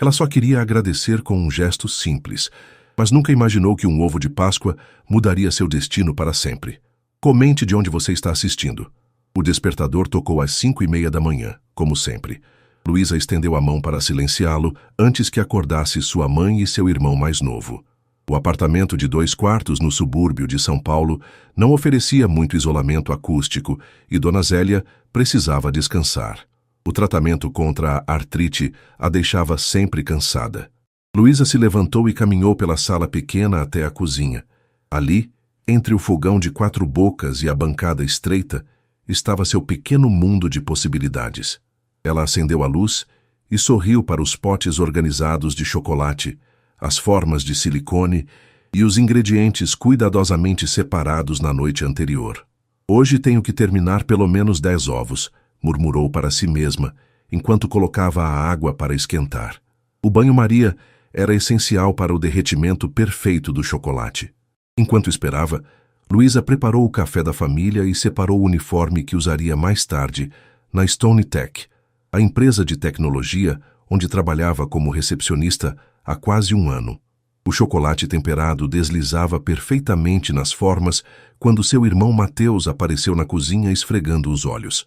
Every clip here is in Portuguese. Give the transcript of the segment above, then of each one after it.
Ela só queria agradecer com um gesto simples, mas nunca imaginou que um ovo de Páscoa mudaria seu destino para sempre. Comente de onde você está assistindo. O despertador tocou às 5:30 da manhã, como sempre. Luísa estendeu a mão para silenciá-lo antes que acordasse sua mãe e seu irmão mais novo. O apartamento de 2 quartos no subúrbio de São Paulo não oferecia muito isolamento acústico e Dona Zélia precisava descansar. O tratamento contra a artrite a deixava sempre cansada. Luísa se levantou e caminhou pela sala pequena até a cozinha. Ali, entre o fogão de 4 bocas e a bancada estreita, estava seu pequeno mundo de possibilidades. Ela acendeu a luz e sorriu para os potes organizados de chocolate, as formas de silicone e os ingredientes cuidadosamente separados na noite anterior. Hoje tenho que terminar pelo menos 10 ovos, murmurou para si mesma, enquanto colocava a água para esquentar. O banho-maria era essencial para o derretimento perfeito do chocolate. Enquanto esperava, Luísa preparou o café da família e separou o uniforme que usaria mais tarde na Stone Tech, a empresa de tecnologia onde trabalhava como recepcionista há quase um ano. O chocolate temperado deslizava perfeitamente nas formas quando seu irmão Mateus apareceu na cozinha esfregando os olhos.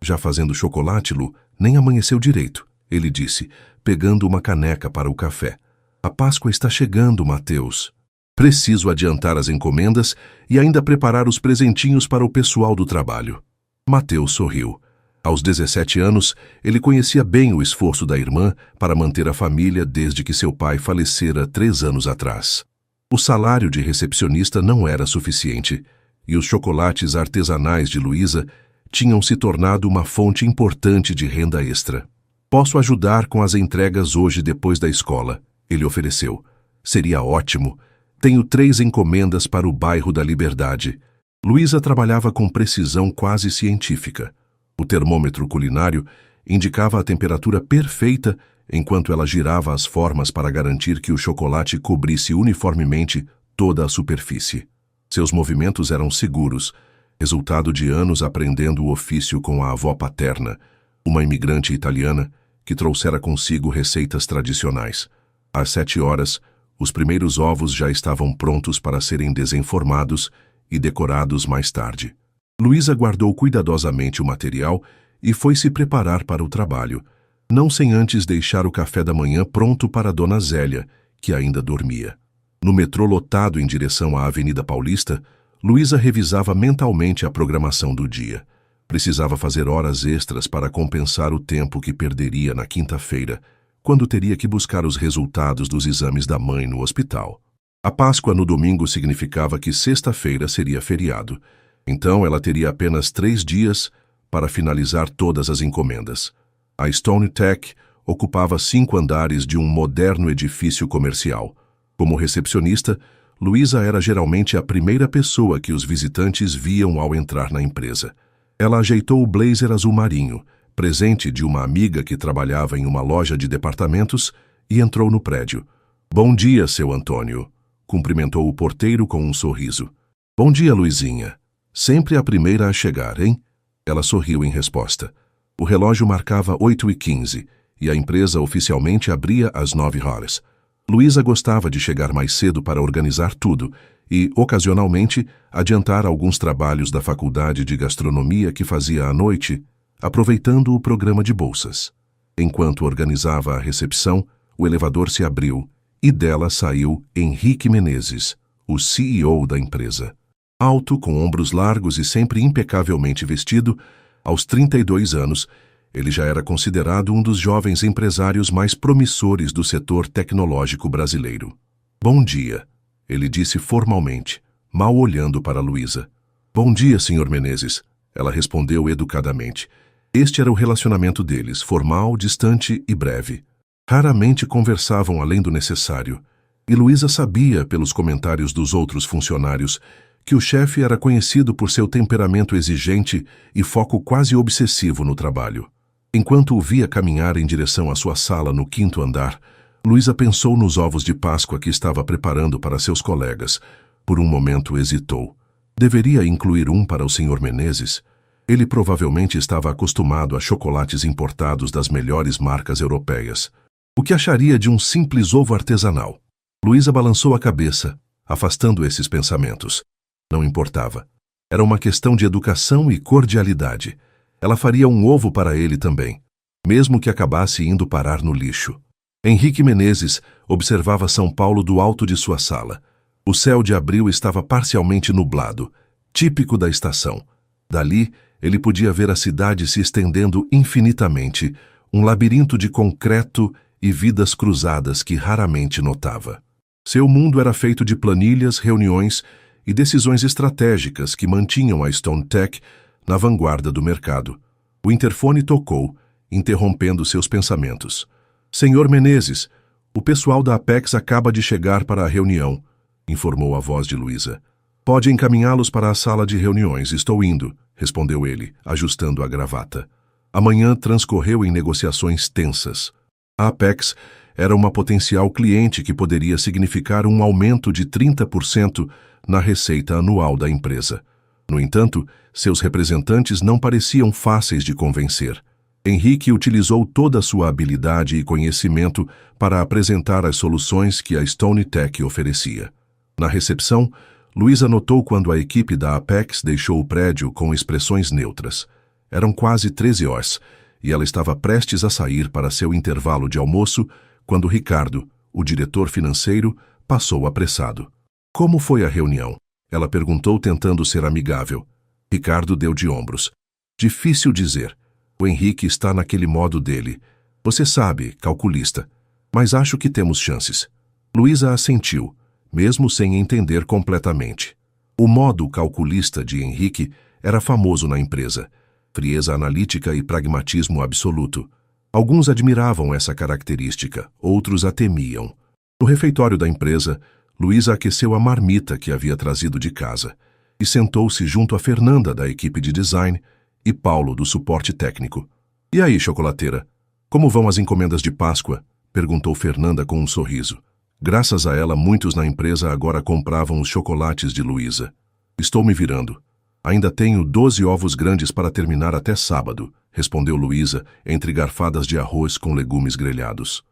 Já fazendo chocolate, Lu, nem amanheceu direito, ele disse, pegando uma caneca para o café. A Páscoa está chegando, Mateus. Preciso adiantar as encomendas e ainda preparar os presentinhos para o pessoal do trabalho. Mateus sorriu. Aos 17 anos, ele conhecia bem o esforço da irmã para manter a família desde que seu pai falecera 3 anos atrás. O salário de recepcionista não era suficiente, e os chocolates artesanais de Luísa tinham se tornado uma fonte importante de renda extra. Posso ajudar com as entregas hoje depois da escola, ele ofereceu. Seria ótimo. Tenho 3 encomendas para o bairro da Liberdade. Luísa trabalhava com precisão quase científica. O termômetro culinário indicava a temperatura perfeita enquanto ela girava as formas para garantir que o chocolate cobrisse uniformemente toda a superfície. Seus movimentos eram seguros, resultado de anos aprendendo o ofício com a avó paterna, uma imigrante italiana que trouxera consigo receitas tradicionais. Às 7 horas, os primeiros ovos já estavam prontos para serem desenformados e decorados mais tarde. Luísa guardou cuidadosamente o material e foi se preparar para o trabalho, não sem antes deixar o café da manhã pronto para Dona Zélia, que ainda dormia. No metrô lotado em direção à Avenida Paulista, Luísa revisava mentalmente a programação do dia. Precisava fazer horas extras para compensar o tempo que perderia na quinta-feira, quando teria que buscar os resultados dos exames da mãe no hospital. A Páscoa no domingo significava que sexta-feira seria feriado. Então ela teria apenas 3 dias para finalizar todas as encomendas. A Stone Tech ocupava 5 andares de um moderno edifício comercial. Como recepcionista, Luísa era geralmente a primeira pessoa que os visitantes viam ao entrar na empresa. Ela ajeitou o blazer azul marinho, presente de uma amiga que trabalhava em uma loja de departamentos, e entrou no prédio. Bom dia, seu Antônio, cumprimentou o porteiro com um sorriso. Bom dia, Luizinha. Sempre a primeira a chegar, hein? Ela sorriu em resposta. O relógio marcava 8h15 e a empresa oficialmente abria às 9h. Luísa gostava de chegar mais cedo para organizar tudo e, ocasionalmente, adiantar alguns trabalhos da faculdade de gastronomia que fazia à noite, aproveitando o programa de bolsas. Enquanto organizava a recepção, o elevador se abriu e dela saiu Henrique Menezes, o CEO da empresa. Alto, com ombros largos e sempre impecavelmente vestido, aos 32 anos, ele já era considerado um dos jovens empresários mais promissores do setor tecnológico brasileiro. Bom dia, ele disse formalmente, mal olhando para Luísa. Bom dia, Sr. Menezes, ela respondeu educadamente. Este era o relacionamento deles, formal, distante e breve. Raramente conversavam além do necessário, e Luísa sabia, pelos comentários dos outros funcionários, que o chefe era conhecido por seu temperamento exigente e foco quase obsessivo no trabalho. Enquanto o via caminhar em direção à sua sala no 5º andar, Luísa pensou nos ovos de Páscoa que estava preparando para seus colegas. Por um momento hesitou. Deveria incluir um para o Sr. Menezes? Ele provavelmente estava acostumado a chocolates importados das melhores marcas europeias. O que acharia de um simples ovo artesanal? Luísa balançou a cabeça, afastando esses pensamentos. Não importava. Era uma questão de educação e cordialidade. Ela faria um ovo para ele também, mesmo que acabasse indo parar no lixo. Henrique Menezes observava São Paulo do alto de sua sala. O céu de abril estava parcialmente nublado, típico da estação. Dali, ele podia ver a cidade se estendendo infinitamente, um labirinto de concreto e vidas cruzadas que raramente notava. Seu mundo era feito de planilhas, reuniões e decisões estratégicas que mantinham a Stone Tech na vanguarda do mercado. O interfone tocou, interrompendo seus pensamentos. Senhor Menezes, o pessoal da Apex acaba de chegar para a reunião, informou a voz de Luísa. Pode encaminhá-los para a sala de reuniões, estou indo, respondeu ele, ajustando a gravata. A manhã transcorreu em negociações tensas. A Apex era uma potencial cliente que poderia significar um aumento de 30% na receita anual da empresa. No entanto, seus representantes não pareciam fáceis de convencer. Henrique utilizou toda a sua habilidade e conhecimento para apresentar as soluções que a Stone Tech oferecia. Na recepção, Luísa notou quando a equipe da Apex deixou o prédio com expressões neutras. Eram quase 13 horas, e ela estava prestes a sair para seu intervalo de almoço, quando Ricardo, o diretor financeiro, passou apressado. Como foi a reunião? Ela perguntou tentando ser amigável. Ricardo deu de ombros. Difícil dizer. O Henrique está naquele modo dele. Você sabe, calculista. Mas acho que temos chances. Luísa assentiu, mesmo sem entender completamente. O modo calculista de Henrique era famoso na empresa. Frieza analítica e pragmatismo absoluto. Alguns admiravam essa característica, outros a temiam. No refeitório da empresa, Luísa aqueceu a marmita que havia trazido de casa e sentou-se junto a Fernanda, da equipe de design, e Paulo, do suporte técnico. E aí, chocolateira? Como vão as encomendas de Páscoa? Perguntou Fernanda com um sorriso. Graças a ela, muitos na empresa agora compravam os chocolates de Luísa. Estou me virando. Ainda tenho 12 ovos grandes para terminar até sábado, respondeu Luísa, entre garfadas de arroz com legumes grelhados.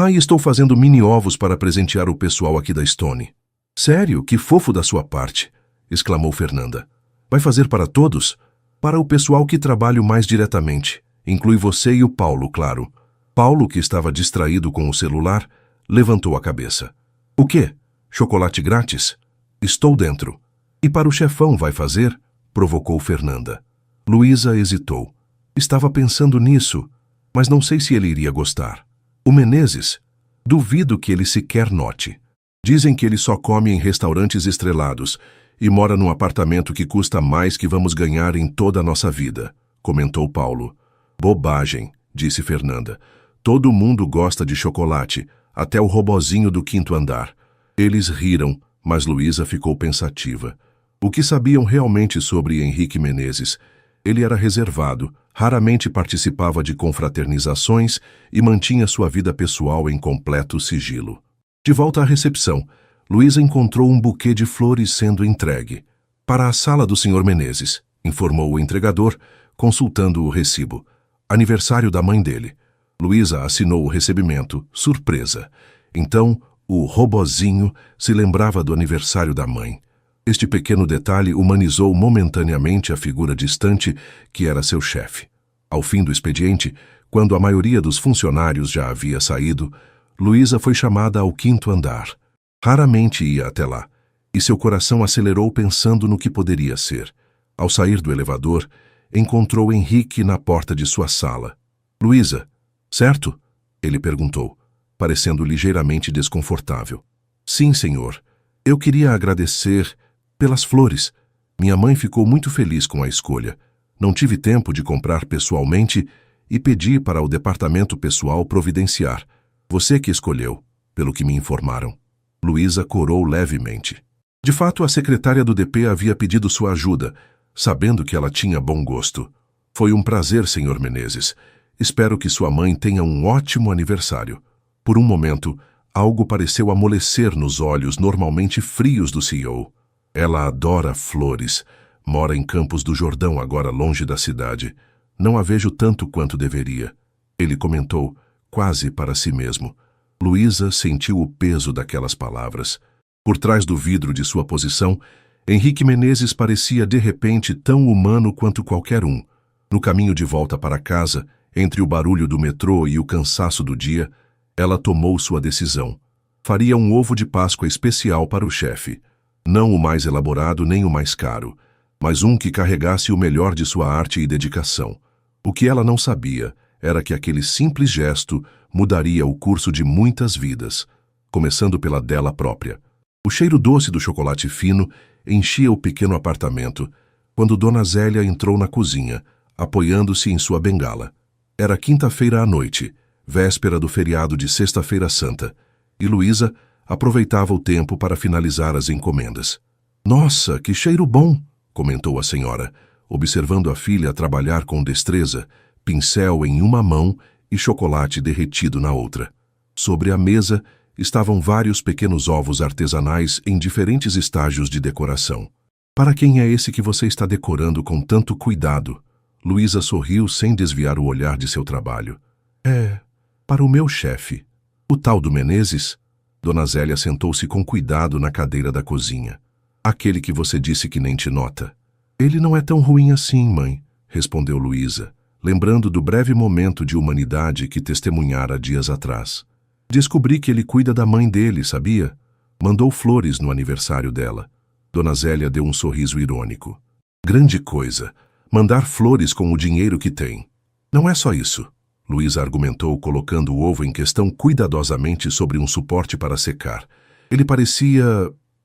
E estou fazendo mini-ovos para presentear o pessoal aqui da Stone. Sério? Que fofo da sua parte, exclamou Fernanda. Vai fazer para todos? Para o pessoal que trabalho mais diretamente. Inclui você e o Paulo, claro. Paulo, que estava distraído com o celular, levantou a cabeça. O quê? Chocolate grátis? Estou dentro. E para o chefão vai fazer? Provocou Fernanda. Luísa hesitou. Estava pensando nisso, mas não sei se ele iria gostar. O Menezes? Duvido que ele sequer note. Dizem que ele só come em restaurantes estrelados e mora num apartamento que custa mais que vamos ganhar em toda a nossa vida, comentou Paulo. Bobagem, disse Fernanda. Todo mundo gosta de chocolate, até o robozinho do 5º andar. Eles riram, mas Luísa ficou pensativa. O que sabiam realmente sobre Henrique Menezes? Ele era reservado, raramente participava de confraternizações e mantinha sua vida pessoal em completo sigilo. De volta à recepção, Luísa encontrou um buquê de flores sendo entregue. Para a sala do Sr. Menezes, informou o entregador, consultando o recibo. Aniversário da mãe dele. Luísa assinou o recebimento, surpresa. Então, o robozinho se lembrava do aniversário da mãe. Este pequeno detalhe humanizou momentaneamente a figura distante que era seu chefe. Ao fim do expediente, quando a maioria dos funcionários já havia saído, Luísa foi chamada ao 5º andar. Raramente ia até lá, e seu coração acelerou pensando no que poderia ser. Ao sair do elevador, encontrou Henrique na porta de sua sala. Luísa, certo? Ele perguntou, parecendo ligeiramente desconfortável. Sim, senhor. Eu queria agradecer pelas flores. Minha mãe ficou muito feliz com a escolha. Não tive tempo de comprar pessoalmente e pedi para o departamento pessoal providenciar. Você que escolheu, pelo que me informaram. Luísa corou levemente. De fato, a secretária do DP havia pedido sua ajuda, sabendo que ela tinha bom gosto. Foi um prazer, Sr. Menezes. Espero que sua mãe tenha um ótimo aniversário. Por um momento, algo pareceu amolecer nos olhos normalmente frios do CEO. Ela adora flores. Mora em Campos do Jordão, agora longe da cidade. Não a vejo tanto quanto deveria. Ele comentou, quase para si mesmo. Luísa sentiu o peso daquelas palavras. Por trás do vidro de sua posição, Henrique Menezes parecia de repente tão humano quanto qualquer um. No caminho de volta para casa, entre o barulho do metrô e o cansaço do dia, ela tomou sua decisão. Faria um ovo de Páscoa especial para o chefe. Não o mais elaborado nem o mais caro, mas um que carregasse o melhor de sua arte e dedicação. O que ela não sabia era que aquele simples gesto mudaria o curso de muitas vidas, começando pela dela própria. O cheiro doce do chocolate fino enchia o pequeno apartamento quando Dona Zélia entrou na cozinha, apoiando-se em sua bengala. Era quinta-feira à noite, véspera do feriado de Sexta-feira Santa, e Luísa aproveitava o tempo para finalizar as encomendas. "Nossa, que cheiro bom!" comentou a senhora, observando a filha trabalhar com destreza, pincel em uma mão e chocolate derretido na outra. Sobre a mesa estavam vários pequenos ovos artesanais em diferentes estágios de decoração. "Para quem é esse que você está decorando com tanto cuidado?" Luísa sorriu sem desviar o olhar de seu trabalho. "É, para o meu chefe. O tal do Menezes?" Dona Zélia sentou-se com cuidado na cadeira da cozinha. "Aquele que você disse que nem te nota." "Ele não é tão ruim assim, mãe", respondeu Luísa, lembrando do breve momento de humanidade que testemunhara dias atrás. "Descobri que ele cuida da mãe dele, sabia? Mandou flores no aniversário dela." Dona Zélia deu um sorriso irônico. "Grande coisa, mandar flores com o dinheiro que tem." "Não é só isso", Luísa argumentou, colocando o ovo em questão cuidadosamente sobre um suporte para secar. "Ele parecia,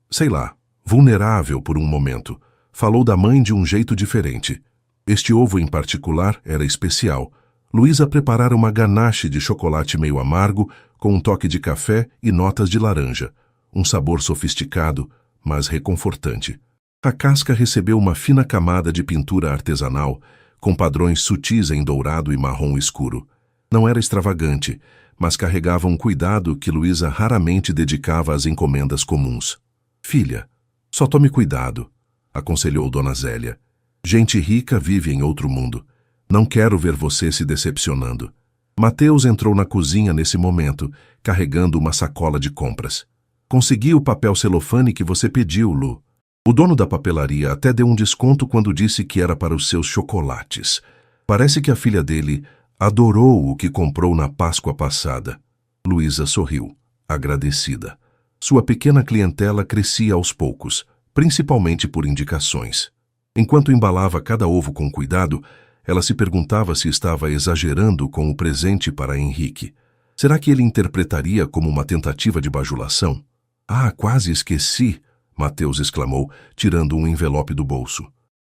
sei lá, vulnerável por um momento. Falou da mãe de um jeito diferente. Este ovo em particular era especial. Luísa preparara uma ganache de chocolate meio amargo, com um toque de café e notas de laranja. Um sabor sofisticado, mas reconfortante. A casca recebeu uma fina camada de pintura artesanal, com padrões sutis em dourado e marrom escuro. Não era extravagante, mas carregava um cuidado que Luísa raramente dedicava às encomendas comuns. "Filha, só tome cuidado", aconselhou Dona Zélia. "Gente rica vive em outro mundo. Não quero ver você se decepcionando." Mateus entrou na cozinha nesse momento, carregando uma sacola de compras. "Consegui o papel celofane que você pediu, Lu. O dono da papelaria até deu um desconto quando disse que era para os seus chocolates. Parece que a filha dele adorou o que comprou na Páscoa passada." Luísa sorriu, agradecida. Sua pequena clientela crescia aos poucos, principalmente por indicações. Enquanto embalava cada ovo com cuidado, ela se perguntava se estava exagerando com o presente para Henrique. Será que ele interpretaria como uma tentativa de bajulação? "Ah, quase esqueci", Mateus exclamou, tirando um envelope do bolso.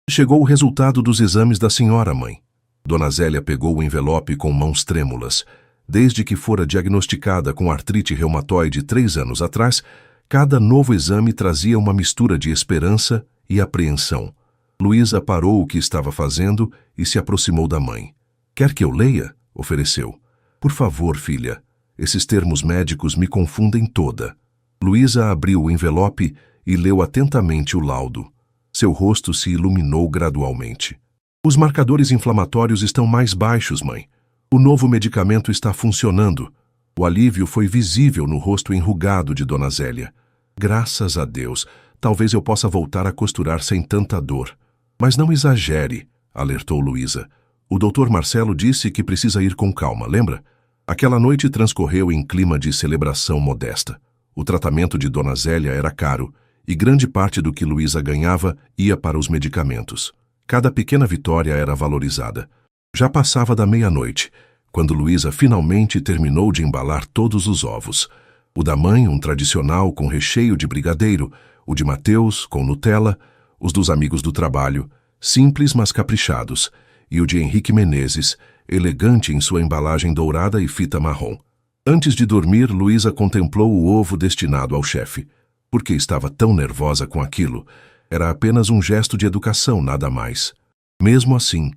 "Chegou o resultado dos exames da senhora, mãe." Dona Zélia pegou o envelope com mãos trêmulas. Desde que fora diagnosticada com artrite reumatoide 3 anos atrás, cada novo exame trazia uma mistura de esperança e apreensão. Luísa parou o que estava fazendo e se aproximou da mãe. "Quer que eu leia?" ofereceu. "Por favor, filha. Esses termos médicos me confundem toda." Luísa abriu o envelope e leu atentamente o laudo. Seu rosto se iluminou gradualmente. "Os marcadores inflamatórios estão mais baixos, mãe. O novo medicamento está funcionando." O alívio foi visível no rosto enrugado de Dona Zélia. "Graças a Deus, talvez eu possa voltar a costurar sem tanta dor." "Mas não exagere", alertou Luísa. "O Dr. Marcelo disse que precisa ir com calma, lembra?" Aquela noite transcorreu em clima de celebração modesta. O tratamento de Dona Zélia era caro, e grande parte do que Luísa ganhava ia para os medicamentos. Cada pequena vitória era valorizada. Já passava da meia-noite, quando Luísa finalmente terminou de embalar todos os ovos. O da mãe, um tradicional com recheio de brigadeiro, o de Mateus, com Nutella, os dos amigos do trabalho, simples mas caprichados, e o de Henrique Menezes, elegante em sua embalagem dourada e fita marrom. Antes de dormir, Luísa contemplou o ovo destinado ao chefe. Por que estava tão nervosa com aquilo? Era apenas um gesto de educação, nada mais. Mesmo assim,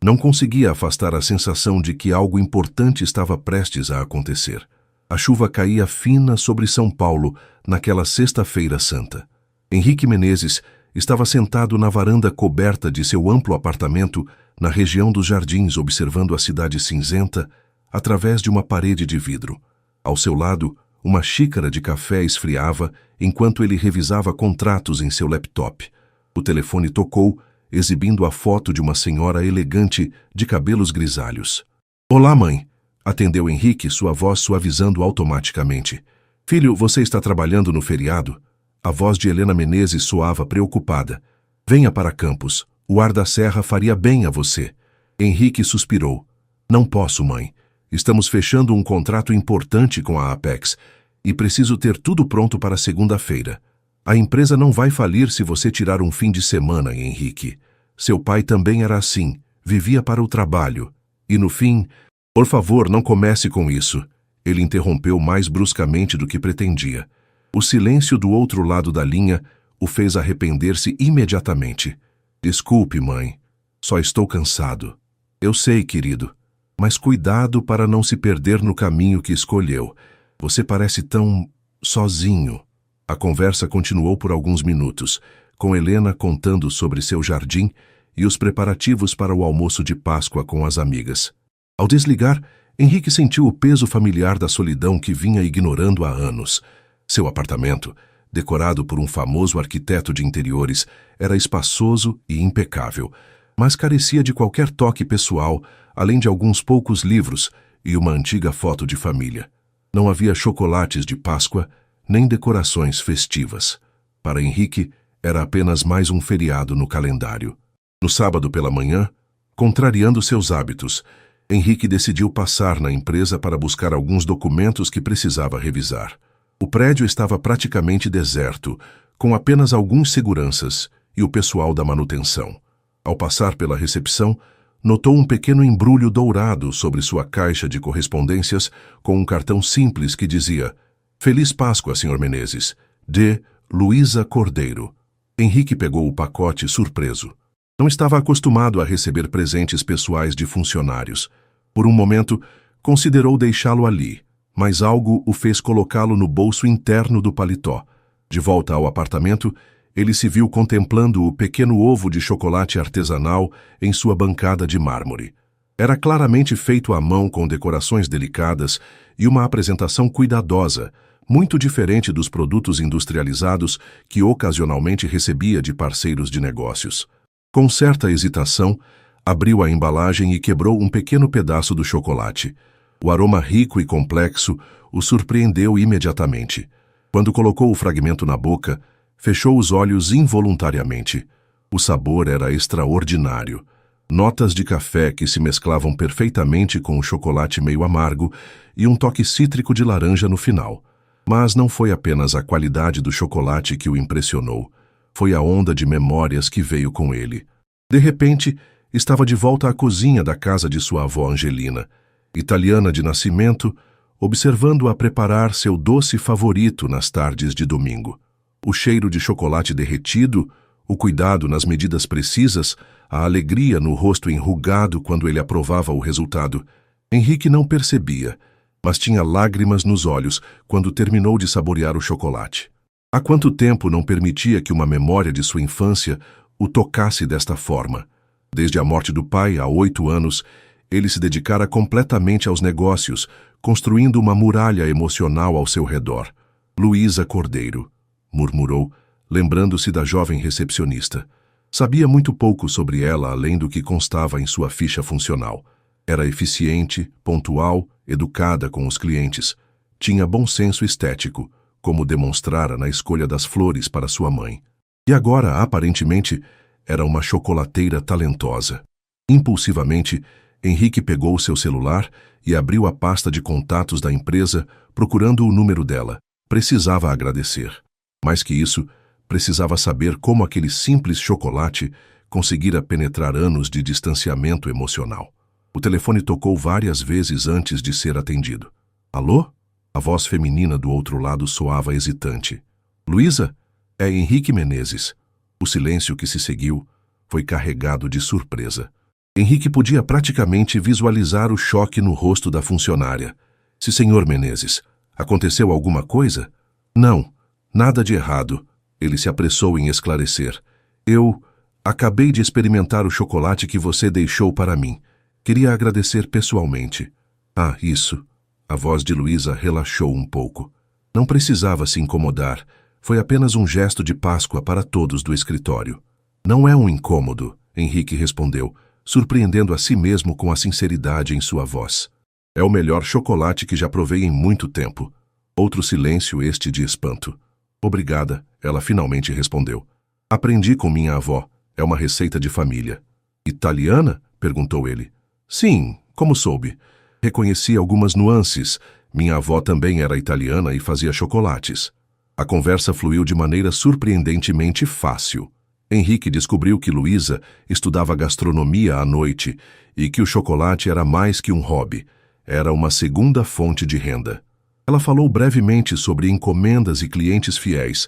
não conseguia afastar a sensação de que algo importante estava prestes a acontecer. A chuva caía fina sobre São Paulo naquela Sexta-feira Santa. Henrique Menezes estava sentado na varanda coberta de seu amplo apartamento na região dos Jardins, observando a cidade cinzenta, através de uma parede de vidro. Ao seu lado, uma xícara de café esfriava enquanto ele revisava contratos em seu laptop. O telefone tocou, exibindo a foto de uma senhora elegante de cabelos grisalhos. "Olá, mãe", atendeu Henrique, sua voz suavizando automaticamente. "Filho, você está trabalhando no feriado?" A voz de Helena Menezes soava preocupada. "Venha para campus. O ar da serra faria bem a você." Henrique suspirou. "Não posso, mãe. Estamos fechando um contrato importante com a Apex e preciso ter tudo pronto para segunda-feira. A empresa não vai falir se você tirar um fim de semana, Henrique. Seu pai também era assim, vivia para o trabalho. E no fim... Por favor, não comece com isso." Ele interrompeu mais bruscamente do que pretendia. O silêncio do outro lado da linha o fez arrepender-se imediatamente. "Desculpe, mãe. Só estou cansado." "Eu sei, querido. Mas cuidado para não se perder no caminho que escolheu. Você parece tão... sozinho." A conversa continuou por alguns minutos, com Helena contando sobre seu jardim e os preparativos para o almoço de Páscoa com as amigas. Ao desligar, Henrique sentiu o peso familiar da solidão que vinha ignorando há anos. Seu apartamento, decorado por um famoso arquiteto de interiores, era espaçoso e impecável, mas carecia de qualquer toque pessoal, além de alguns poucos livros e uma antiga foto de família. Não havia chocolates de Páscoa, nem decorações festivas. Para Henrique, era apenas mais um feriado no calendário. No sábado pela manhã, contrariando seus hábitos, Henrique decidiu passar na empresa para buscar alguns documentos que precisava revisar. O prédio estava praticamente deserto, com apenas alguns seguranças e o pessoal da manutenção. Ao passar pela recepção, notou um pequeno embrulho dourado sobre sua caixa de correspondências com um cartão simples que dizia: "Feliz Páscoa, Sr. Menezes, de Luísa Cordeiro." Henrique pegou o pacote surpreso. Não estava acostumado a receber presentes pessoais de funcionários. Por um momento, considerou deixá-lo ali, mas algo o fez colocá-lo no bolso interno do paletó. De volta ao apartamento, ele se viu contemplando o pequeno ovo de chocolate artesanal em sua bancada de mármore. Era claramente feito à mão com decorações delicadas e uma apresentação cuidadosa, muito diferente dos produtos industrializados que ocasionalmente recebia de parceiros de negócios. Com certa hesitação, abriu a embalagem e quebrou um pequeno pedaço do chocolate. O aroma rico e complexo o surpreendeu imediatamente. Quando colocou o fragmento na boca, fechou os olhos involuntariamente. O sabor era extraordinário. Notas de café que se mesclavam perfeitamente com o chocolate meio amargo e um toque cítrico de laranja no final. Mas não foi apenas a qualidade do chocolate que o impressionou. Foi a onda de memórias que veio com ele. De repente, estava de volta à cozinha da casa de sua avó Angelina, italiana de nascimento, observando-a preparar seu doce favorito nas tardes de domingo. O cheiro de chocolate derretido, o cuidado nas medidas precisas, a alegria no rosto enrugado quando ele aprovava o resultado. Henrique não percebia, mas tinha lágrimas nos olhos quando terminou de saborear o chocolate. Há quanto tempo não permitia que uma memória de sua infância o tocasse desta forma? Desde a morte do pai, há 8 anos, ele se dedicara completamente aos negócios, construindo uma muralha emocional ao seu redor. "Luísa Cordeiro", murmurou, lembrando-se da jovem recepcionista. Sabia muito pouco sobre ela além do que constava em sua ficha funcional. Era eficiente, pontual, educada com os clientes. Tinha bom senso estético, como demonstrara na escolha das flores para sua mãe. E agora, aparentemente, era uma chocolateira talentosa. Impulsivamente, Henrique pegou seu celular e abriu a pasta de contatos da empresa, procurando o número dela. Precisava agradecer. Mais que isso, precisava saber como aquele simples chocolate conseguira penetrar anos de distanciamento emocional. O telefone tocou várias vezes antes de ser atendido. "Alô?" A voz feminina do outro lado soava hesitante. "Luísa? É Henrique Menezes." O silêncio que se seguiu foi carregado de surpresa. Henrique podia praticamente visualizar o choque no rosto da funcionária. "Se Sr. Menezes, aconteceu alguma coisa?" "Não, nada de errado." Ele se apressou em esclarecer. "Eu acabei de experimentar o chocolate que você deixou para mim. Queria agradecer pessoalmente." Ah, isso. A voz de Luísa relaxou um pouco. Não precisava se incomodar. Foi apenas um gesto de Páscoa para todos do escritório. Não é um incômodo, Henrique respondeu, surpreendendo a si mesmo com a sinceridade em sua voz. É o melhor chocolate que já provei em muito tempo. Outro silêncio, este de espanto. Obrigada, ela finalmente respondeu. Aprendi com minha avó. É uma receita de família. Italiana? Perguntou ele. Sim, como soube? Reconheci algumas nuances. Minha avó também era italiana e fazia chocolates. A conversa fluiu de maneira surpreendentemente fácil. Henrique descobriu que Luísa estudava gastronomia à noite e que o chocolate era mais que um hobby. Era uma segunda fonte de renda. Ela falou brevemente sobre encomendas e clientes fiéis,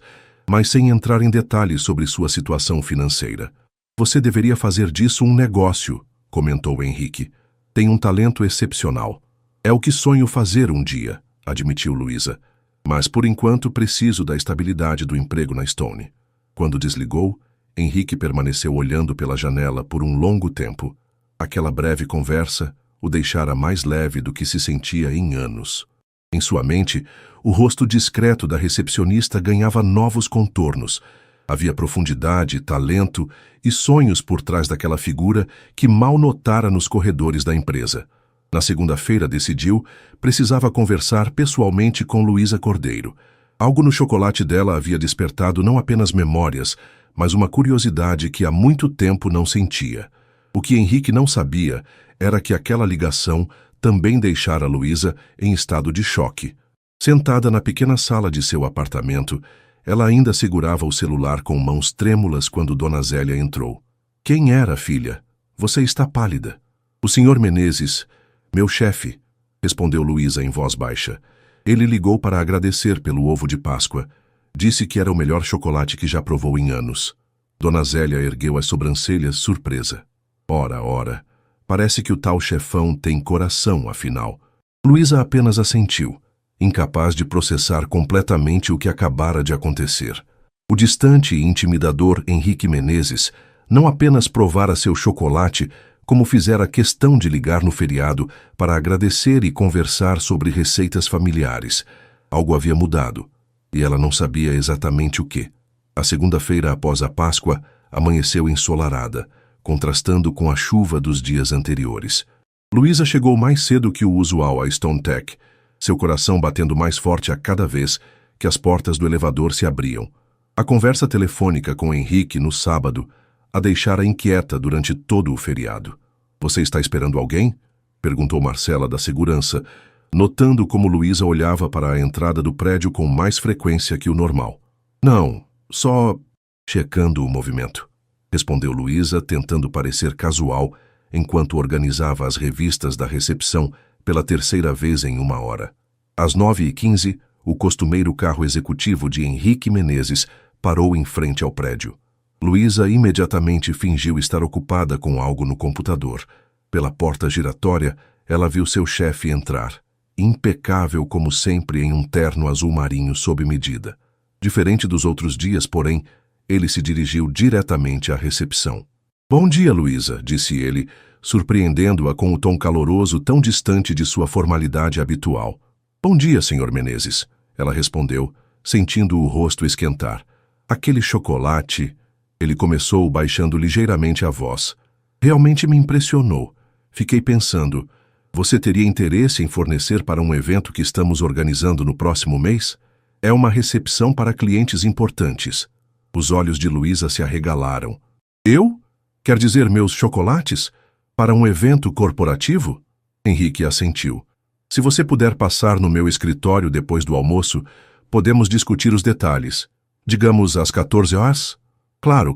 mas sem entrar em detalhes sobre sua situação financeira. Você deveria fazer disso um negócio, comentou Henrique. Tem um talento excepcional. É o que sonho fazer um dia, admitiu Luísa. Mas por enquanto preciso da estabilidade do emprego na Stone. Quando desligou, Henrique permaneceu olhando pela janela por um longo tempo. Aquela breve conversa o deixara mais leve do que se sentia em anos. Em sua mente, o rosto discreto da recepcionista ganhava novos contornos. Havia profundidade, talento e sonhos por trás daquela figura que mal notara nos corredores da empresa. Na segunda-feira decidiu, precisava conversar pessoalmente com Luísa Cordeiro. Algo no chocolate dela havia despertado não apenas memórias, mas uma curiosidade que há muito tempo não sentia. O que Henrique não sabia era que aquela ligação também deixara Luísa em estado de choque. Sentada na pequena sala de seu apartamento, ela ainda segurava o celular com mãos trêmulas quando Dona Zélia entrou. Quem era, filha? Você está pálida. O senhor Menezes, meu chefe, respondeu Luísa em voz baixa. Ele ligou para agradecer pelo ovo de Páscoa. Disse que era o melhor chocolate que já provou em anos. Dona Zélia ergueu as sobrancelhas, surpresa. Ora, parece que o tal chefão tem coração, afinal. Luísa apenas assentiu, incapaz de processar completamente o que acabara de acontecer. O distante e intimidador Henrique Menezes não apenas provara seu chocolate, como fizera questão de ligar no feriado para agradecer e conversar sobre receitas familiares. Algo havia mudado, e ela não sabia exatamente o que. A segunda-feira após a Páscoa amanheceu ensolarada, contrastando com a chuva dos dias anteriores. Luísa chegou mais cedo que o usual à Stone Tech, seu coração batendo mais forte a cada vez que as portas do elevador se abriam. A conversa telefônica com Henrique no sábado a deixara inquieta durante todo o feriado. Você está esperando alguém? Perguntou Marcela da segurança, notando como Luísa olhava para a entrada do prédio com mais frequência que o normal. Não, só checando o movimento, respondeu Luísa, tentando parecer casual, enquanto organizava as revistas da recepção pela terceira vez em 1 hora. Às 9h15, o costumeiro carro executivo de Henrique Menezes parou em frente ao prédio. Luísa imediatamente fingiu estar ocupada com algo no computador. Pela porta giratória, ela viu seu chefe entrar, impecável como sempre em um terno azul marinho sob medida. Diferente dos outros dias, porém, ele se dirigiu diretamente à recepção. Bom dia, Luísa, disse ele, surpreendendo-a com o tom caloroso tão distante de sua formalidade habitual. Bom dia, senhor Menezes, ela respondeu, sentindo o rosto esquentar. Aquele chocolate... Ele começou baixando ligeiramente a voz. Realmente me impressionou. Fiquei pensando, você teria interesse em fornecer para um evento que estamos organizando no próximo mês? É uma recepção para clientes importantes. Os olhos de Luísa se arregalaram. Eu? Quer dizer meus chocolates? Para um evento corporativo? Henrique assentiu. Se você puder passar no meu escritório depois do almoço, podemos discutir os detalhes. Digamos às 14 horas?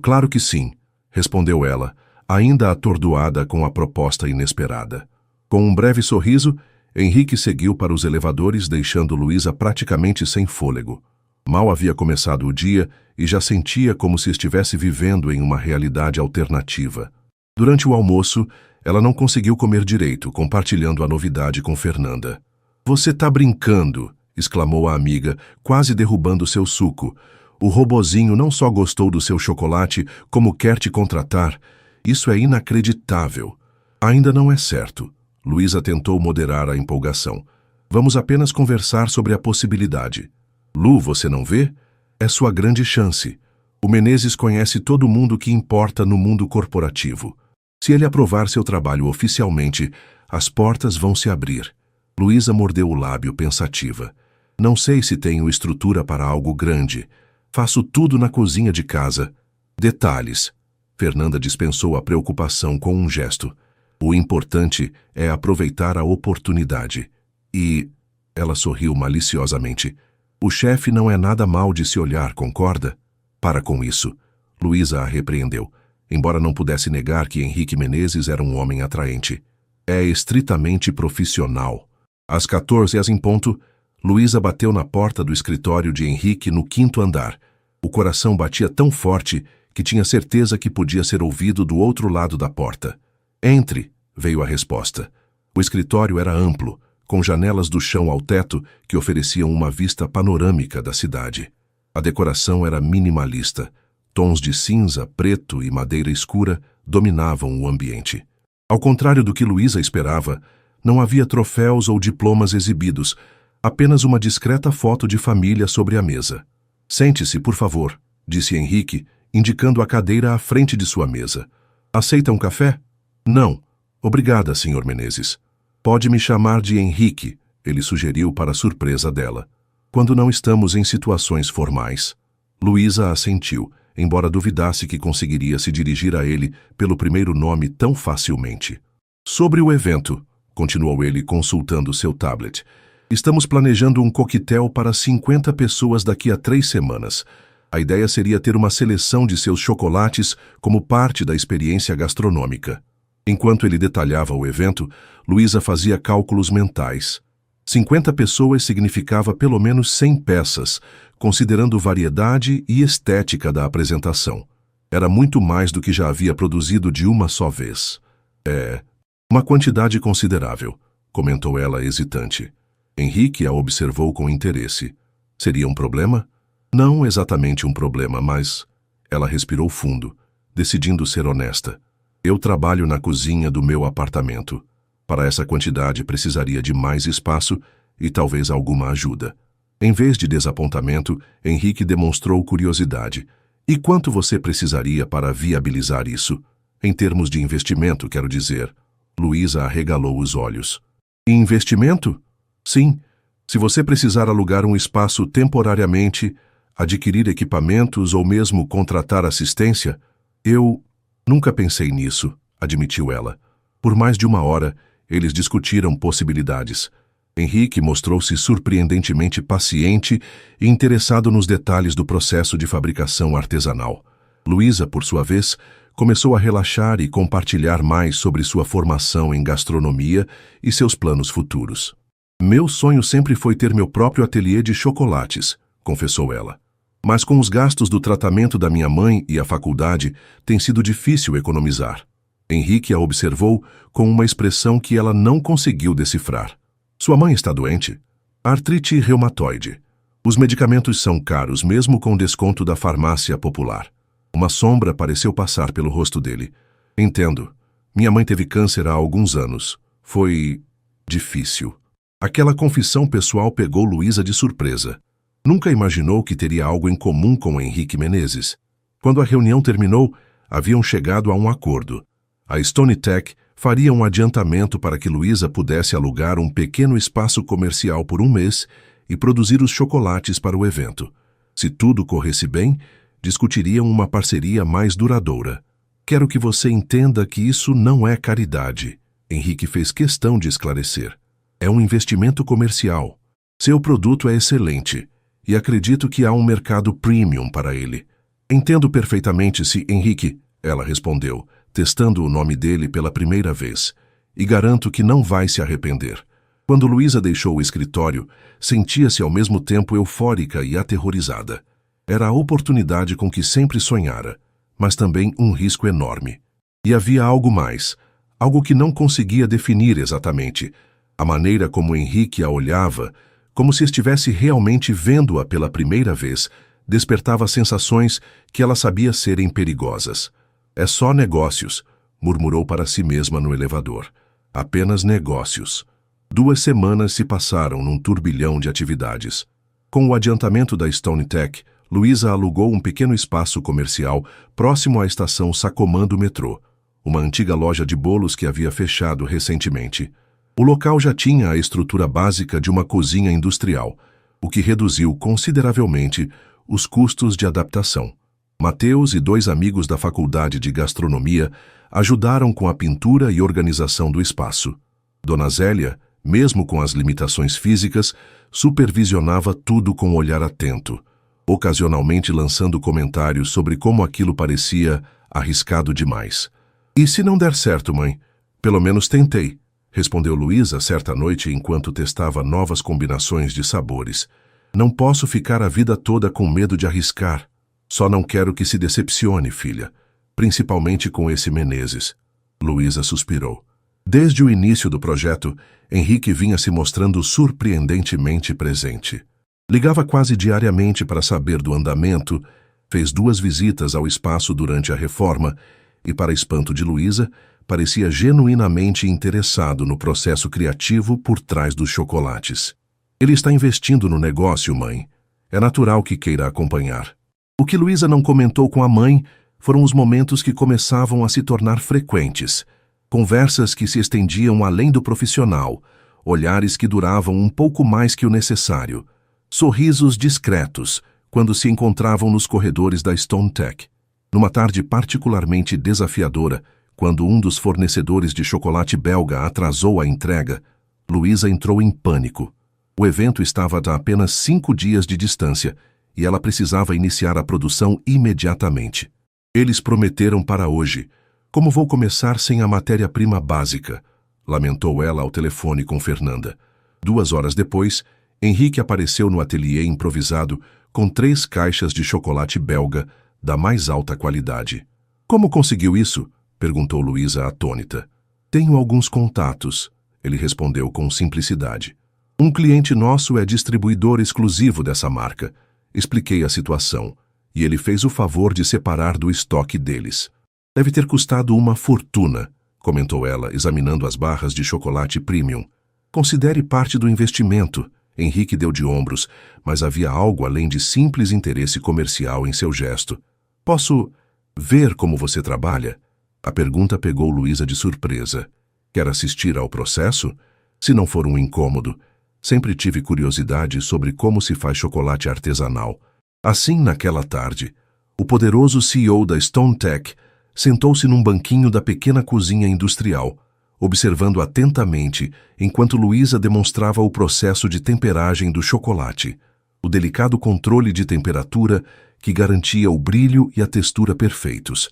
Claro que sim, respondeu ela, ainda atordoada com a proposta inesperada. Com um breve sorriso, Henrique seguiu para os elevadores, deixando Luísa praticamente sem fôlego. Mal havia começado o dia e já sentia como se estivesse vivendo em uma realidade alternativa. Durante o almoço, ela não conseguiu comer direito, compartilhando a novidade com Fernanda. Você tá brincando, exclamou a amiga, quase derrubando seu suco. O robozinho não só gostou do seu chocolate, como quer te contratar. Isso é inacreditável. Ainda não é certo. Luísa tentou moderar a empolgação. Vamos apenas conversar sobre a possibilidade. Lu, você não vê? É sua grande chance. O Menezes conhece todo mundo que importa no mundo corporativo. Se ele aprovar seu trabalho oficialmente, as portas vão se abrir. Luísa mordeu o lábio pensativa. Não sei se tenho estrutura para algo grande. Faço tudo na cozinha de casa. Detalhes. Fernanda dispensou a preocupação com um gesto. O importante é aproveitar a oportunidade. E... Ela sorriu maliciosamente. O chefe não é nada mal de se olhar, concorda? Para com isso. Luísa a repreendeu, embora não pudesse negar que Henrique Menezes era um homem atraente. É estritamente profissional. Às 14 em ponto, Luísa bateu na porta do escritório de Henrique no 5º andar. O coração batia tão forte que tinha certeza que podia ser ouvido do outro lado da porta. Entre, veio a resposta. O escritório era amplo, com janelas do chão ao teto que ofereciam uma vista panorâmica da cidade. A decoração era minimalista. Tons de cinza, preto e madeira escura dominavam o ambiente. Ao contrário do que Luísa esperava, não havia troféus ou diplomas exibidos, apenas uma discreta foto de família sobre a mesa. Sente-se, por favor, disse Henrique, indicando a cadeira à frente de sua mesa. Aceita um café? Não. Obrigada, Sr. Menezes. Pode me chamar de Henrique, ele sugeriu para surpresa dela. Quando não estamos em situações formais. Luísa assentiu, embora duvidasse que conseguiria se dirigir a ele pelo primeiro nome tão facilmente. Sobre o evento, continuou ele consultando seu tablet. Estamos planejando um coquetel para 50 pessoas daqui a 3 semanas. A ideia seria ter uma seleção de seus chocolates como parte da experiência gastronômica. Enquanto ele detalhava o evento, Luísa fazia cálculos mentais. 50 pessoas significava pelo menos 100 peças, considerando variedade e estética da apresentação. Era muito mais do que já havia produzido de uma só vez. É uma quantidade considerável, comentou ela hesitante. Henrique a observou com interesse. Seria um problema? Não exatamente um problema, mas... Ela respirou fundo, decidindo ser honesta. Eu trabalho na cozinha do meu apartamento. Para essa quantidade precisaria de mais espaço e talvez alguma ajuda. Em vez de desapontamento, Henrique demonstrou curiosidade. E quanto você precisaria para viabilizar isso? Em termos de investimento, quero dizer. Luísa arregalou os olhos. Investimento? Sim. Se você precisar alugar um espaço temporariamente, adquirir equipamentos ou mesmo contratar assistência, eu nunca pensei nisso, admitiu ela. Por mais de 1 hora, eles discutiram possibilidades. Henrique mostrou-se surpreendentemente paciente e interessado nos detalhes do processo de fabricação artesanal. Luísa, por sua vez, começou a relaxar e compartilhar mais sobre sua formação em gastronomia e seus planos futuros. Meu sonho sempre foi ter meu próprio ateliê de chocolates, confessou ela. Mas com os gastos do tratamento da minha mãe e a faculdade, tem sido difícil economizar. Henrique a observou com uma expressão que ela não conseguiu decifrar. Sua mãe está doente? Artrite reumatoide. Os medicamentos são caros, mesmo com desconto da farmácia popular. Uma sombra pareceu passar pelo rosto dele. Entendo. Minha mãe teve câncer há alguns anos. Foi... difícil. Aquela confissão pessoal pegou Luísa de surpresa. Nunca imaginou que teria algo em comum com Henrique Menezes. Quando a reunião terminou, haviam chegado a um acordo. A Stone Tech faria um adiantamento para que Luísa pudesse alugar um pequeno espaço comercial por 1 mês e produzir os chocolates para o evento. Se tudo corresse bem, discutiriam uma parceria mais duradoura. Quero que você entenda que isso não é caridade. Henrique fez questão de esclarecer. É um investimento comercial. Seu produto é excelente e acredito que há um mercado premium para ele. Entendo perfeitamente se Henrique, ela respondeu, testando o nome dele pela primeira vez, e garanto que não vai se arrepender. Quando Luísa deixou o escritório, sentia-se ao mesmo tempo eufórica e aterrorizada. Era a oportunidade com que sempre sonhara, mas também um risco enorme. E havia algo mais, algo que não conseguia definir exatamente. A maneira como Henrique a olhava, como se estivesse realmente vendo-a pela primeira vez, despertava sensações que ela sabia serem perigosas. É só negócios, murmurou para si mesma no elevador. apenas negócios. 2 semanas se passaram num turbilhão de atividades. Com o adiantamento da Stone Tech, Luísa alugou um pequeno espaço comercial próximo à estação Sacomã do metrô, uma antiga loja de bolos que havia fechado recentemente. O local já tinha a estrutura básica de uma cozinha industrial, o que reduziu consideravelmente os custos de adaptação. Mateus e 2 amigos da faculdade de gastronomia ajudaram com a pintura e organização do espaço. Dona Zélia, mesmo com as limitações físicas, supervisionava tudo com um olhar atento, ocasionalmente lançando comentários sobre como aquilo parecia arriscado demais. "E se não der certo, mãe? Pelo menos tentei", respondeu Luísa certa noite enquanto testava novas combinações de sabores. "Não posso ficar a vida toda com medo de arriscar. Só não quero que se decepcione, filha, principalmente com esse Menezes." Luísa suspirou. Desde o início do projeto, Henrique vinha se mostrando surpreendentemente presente. Ligava quase diariamente para saber do andamento, fez 2 visitas ao espaço durante a reforma e, para espanto de Luísa, parecia genuinamente interessado no processo criativo por trás dos chocolates. "Ele está investindo no negócio, mãe. É natural que queira acompanhar." O que Luísa não comentou com a mãe foram os momentos que começavam a se tornar frequentes. Conversas que se estendiam além do profissional, olhares que duravam um pouco mais que o necessário, sorrisos discretos quando se encontravam nos corredores da Stone Tech. Numa tarde particularmente desafiadora, quando um dos fornecedores de chocolate belga atrasou a entrega, Luísa entrou em pânico. O evento estava a apenas 5 dias de distância e ela precisava iniciar a produção imediatamente. "Eles prometeram para hoje. Como vou começar sem a matéria-prima básica?", lamentou ela ao telefone com Fernanda. 2 horas depois, Henrique apareceu no ateliê improvisado com 3 caixas de chocolate belga da mais alta qualidade. "Como conseguiu isso?", perguntou Luísa atônita. "Tenho alguns contatos", ele respondeu com simplicidade. "Um cliente nosso é distribuidor exclusivo dessa marca." Expliquei a situação, e ele fez o favor de separar do estoque deles. "Deve ter custado uma fortuna", comentou ela, examinando as barras de chocolate premium. "Considere parte do investimento." Henrique deu de ombros, mas havia algo além de simples interesse comercial em seu gesto. "Posso ver como você trabalha?" A pergunta pegou Luísa de surpresa. "Quer assistir ao processo? Se não for um incômodo. Sempre tive curiosidade sobre como se faz chocolate artesanal." Assim, naquela tarde, o poderoso CEO da Stone Tech sentou-se num banquinho da pequena cozinha industrial, observando atentamente enquanto Luísa demonstrava o processo de temperagem do chocolate, o delicado controle de temperatura que garantia o brilho e a textura perfeitos.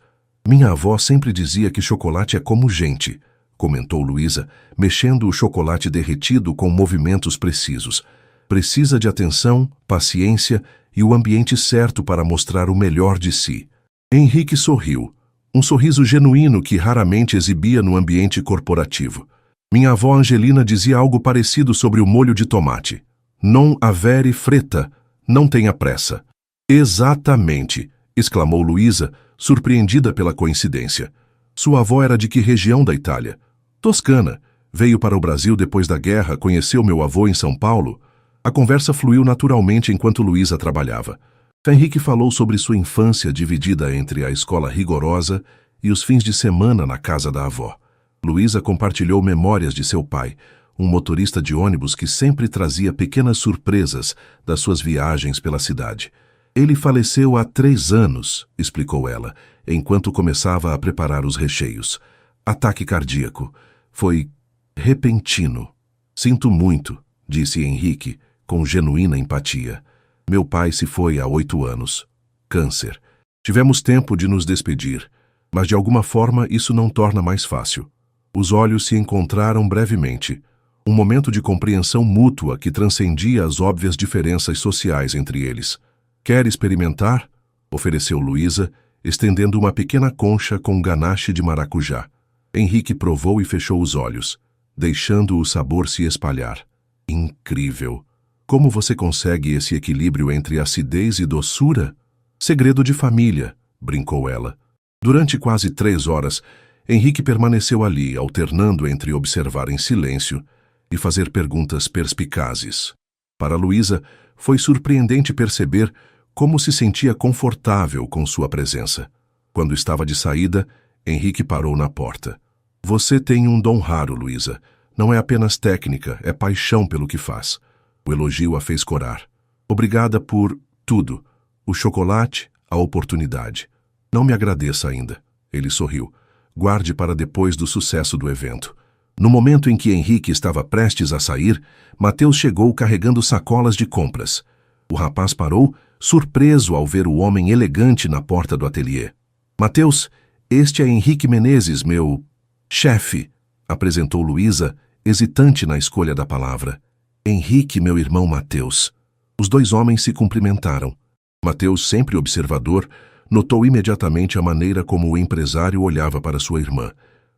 "Minha avó sempre dizia que chocolate é como gente", comentou Luísa, mexendo o chocolate derretido com movimentos precisos. "Precisa de atenção, paciência e o ambiente certo para mostrar o melhor de si." Henrique sorriu, um sorriso genuíno que raramente exibia no ambiente corporativo. "Minha avó Angelina dizia algo parecido sobre o molho de tomate. Non avere fretta, não tenha pressa." "Exatamente", exclamou Luísa, surpreendida pela coincidência. Sua avó era de que região da Itália? "Toscana. Veio para o Brasil depois da guerra, conheceu meu avô em São Paulo." A conversa fluiu naturalmente enquanto Luísa trabalhava. Henrique falou sobre sua infância dividida entre a escola rigorosa e os fins de semana na casa da avó. Luísa compartilhou memórias de seu pai, um motorista de ônibus que sempre trazia pequenas surpresas das suas viagens pela cidade. "Ele faleceu há 3 anos", explicou ela, enquanto começava a preparar os recheios. "Ataque cardíaco. Foi repentino." "Sinto muito", disse Henrique, com genuína empatia. "Meu pai se foi há 8 anos. Câncer. Tivemos tempo de nos despedir, mas de alguma forma isso não torna mais fácil." Os olhos se encontraram brevemente, um momento de compreensão mútua que transcendia as óbvias diferenças sociais entre eles. "Quer experimentar?", ofereceu Luísa, estendendo uma pequena concha com ganache de maracujá. Henrique provou e fechou os olhos, deixando o sabor se espalhar. "Incrível! Como você consegue esse equilíbrio entre acidez e doçura?" "Segredo de família", brincou ela. Durante quase 3 horas, Henrique permaneceu ali, alternando entre observar em silêncio e fazer perguntas perspicazes. Para Luísa, foi surpreendente perceber como se sentia confortável com sua presença. Quando estava de saída, Henrique parou na porta. Você tem um dom raro, Luísa. Não é apenas técnica, é paixão pelo que faz. O elogio a fez corar. Obrigada por tudo. O chocolate, a oportunidade. Não me agradeça ainda. Ele sorriu. Guarde para depois do sucesso do evento. No momento em que Henrique estava prestes a sair, Mateus chegou carregando sacolas de compras. O rapaz parou, surpreso ao ver o homem elegante na porta do ateliê. Mateus, este é Henrique Menezes, meu chefe, apresentou Luísa, hesitante na escolha da palavra. Henrique, meu irmão Mateus. Os dois homens se cumprimentaram. Mateus, sempre observador, notou imediatamente a maneira como o empresário olhava para sua irmã.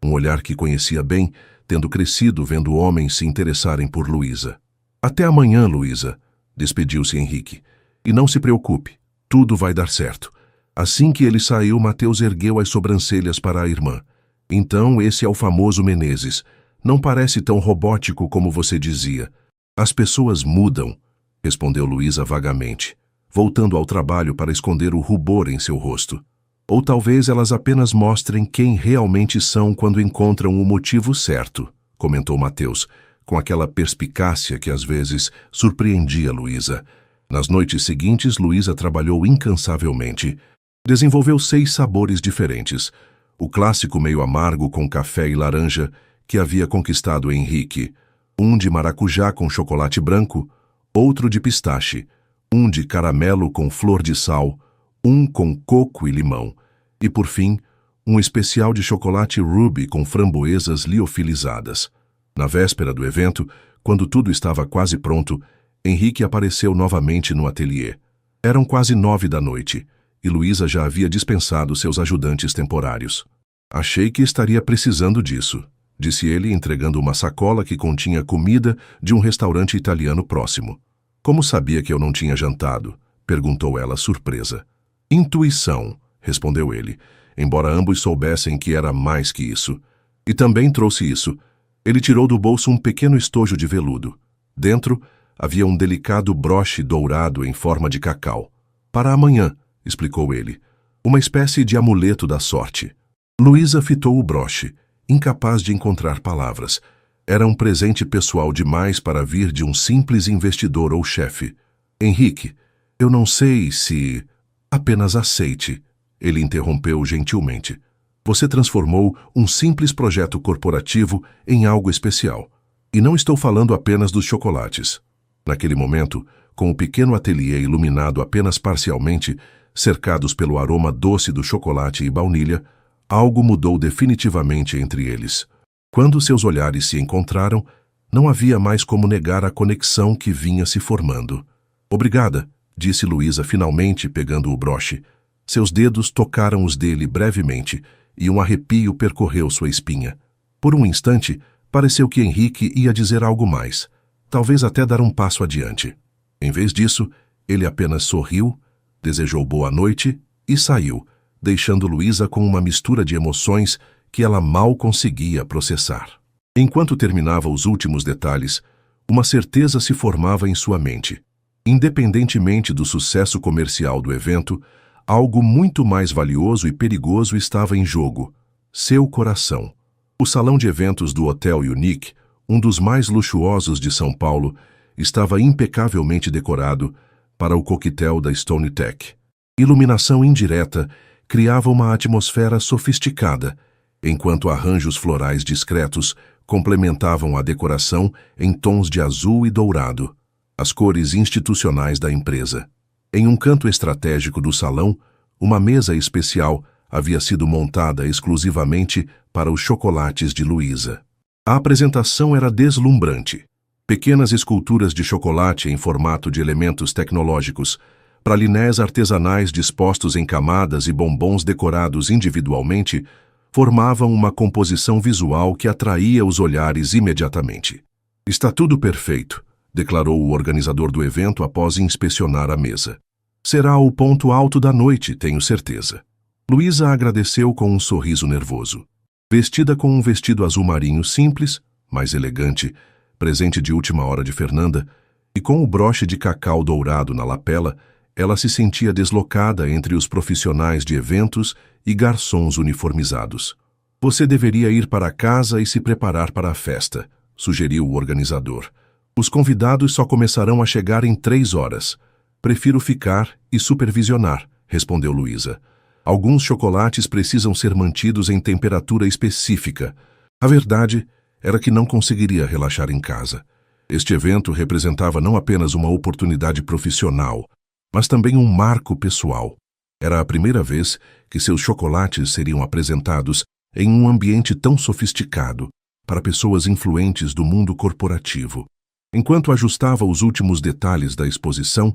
Um olhar que conhecia bem, tendo crescido vendo homens se interessarem por Luísa. Até amanhã, Luísa, despediu-se Henrique. E não se preocupe, tudo vai dar certo. Assim que ele saiu, Mateus ergueu as sobrancelhas para a irmã. Então, esse é o famoso Menezes. Não parece tão robótico como você dizia. As pessoas mudam, respondeu Luísa vagamente, voltando ao trabalho para esconder o rubor em seu rosto. Ou talvez elas apenas mostrem quem realmente são quando encontram o motivo certo, comentou Mateus, com aquela perspicácia que às vezes surpreendia Luísa. Nas noites seguintes, Luísa trabalhou incansavelmente. Desenvolveu 6 sabores diferentes. O clássico meio amargo com café e laranja, que havia conquistado Henrique. Um de maracujá com chocolate branco, outro de pistache, um de caramelo com flor de sal, um com coco e limão, e, por fim, um especial de chocolate ruby com framboesas liofilizadas. Na véspera do evento, quando tudo estava quase pronto, Henrique apareceu novamente no ateliê. Eram quase 9 da noite, e Luísa já havia dispensado seus ajudantes temporários. Achei que estaria precisando disso, disse ele, entregando uma sacola que continha comida de um restaurante italiano próximo. Como sabia que eu não tinha jantado? Perguntou ela, surpresa. Intuição, respondeu ele, embora ambos soubessem que era mais que isso. E também trouxe isso. Ele tirou do bolso um pequeno estojo de veludo. Dentro havia um delicado broche dourado em forma de cacau. Para amanhã, explicou ele. Uma espécie de amuleto da sorte. Luísa fitou o broche, incapaz de encontrar palavras. Era um presente pessoal demais para vir de um simples investidor ou chefe. Henrique, eu não sei se... Apenas aceite, ele interrompeu gentilmente. Você transformou um simples projeto corporativo em algo especial. E não estou falando apenas dos chocolates. Naquele momento, com o pequeno ateliê iluminado apenas parcialmente, cercados pelo aroma doce do chocolate e baunilha, algo mudou definitivamente entre eles. Quando seus olhares se encontraram, não havia mais como negar a conexão que vinha se formando. Obrigada, disse Luísa finalmente, pegando o broche. Seus dedos tocaram os dele brevemente, e um arrepio percorreu sua espinha. Por um instante, pareceu que Henrique ia dizer algo mais, talvez até dar um passo adiante. Em vez disso, ele apenas sorriu, desejou boa noite e saiu, deixando Luísa com uma mistura de emoções que ela mal conseguia processar. Enquanto terminava os últimos detalhes, uma certeza se formava em sua mente. Independentemente do sucesso comercial do evento, algo muito mais valioso e perigoso estava em jogo: seu coração. O salão de eventos do Hotel Unique, um dos mais luxuosos de São Paulo, estava impecavelmente decorado para o coquetel da Stone Tech. Iluminação indireta criava uma atmosfera sofisticada, enquanto arranjos florais discretos complementavam a decoração em tons de azul e dourado, as cores institucionais da empresa. Em um canto estratégico do salão, uma mesa especial havia sido montada exclusivamente para os chocolates de Luísa. A apresentação era deslumbrante. Pequenas esculturas de chocolate em formato de elementos tecnológicos, pralinés artesanais dispostos em camadas e bombons decorados individualmente formavam uma composição visual que atraía os olhares imediatamente. Está tudo perfeito, declarou o organizador do evento após inspecionar a mesa. Será o ponto alto da noite, tenho certeza. Luísa agradeceu com um sorriso nervoso. Vestida com um vestido azul marinho simples, mas elegante, presente de última hora de Fernanda, e com o broche de cacau dourado na lapela, ela se sentia deslocada entre os profissionais de eventos e garçons uniformizados. Você deveria ir para casa e se preparar para a festa, sugeriu o organizador. Os convidados só começarão a chegar em 3 horas. Prefiro ficar e supervisionar, respondeu Luísa. Alguns chocolates precisam ser mantidos em temperatura específica. A verdade era que não conseguiria relaxar em casa. Este evento representava não apenas uma oportunidade profissional, mas também um marco pessoal. Era a primeira vez que seus chocolates seriam apresentados em um ambiente tão sofisticado para pessoas influentes do mundo corporativo. Enquanto ajustava os últimos detalhes da exposição,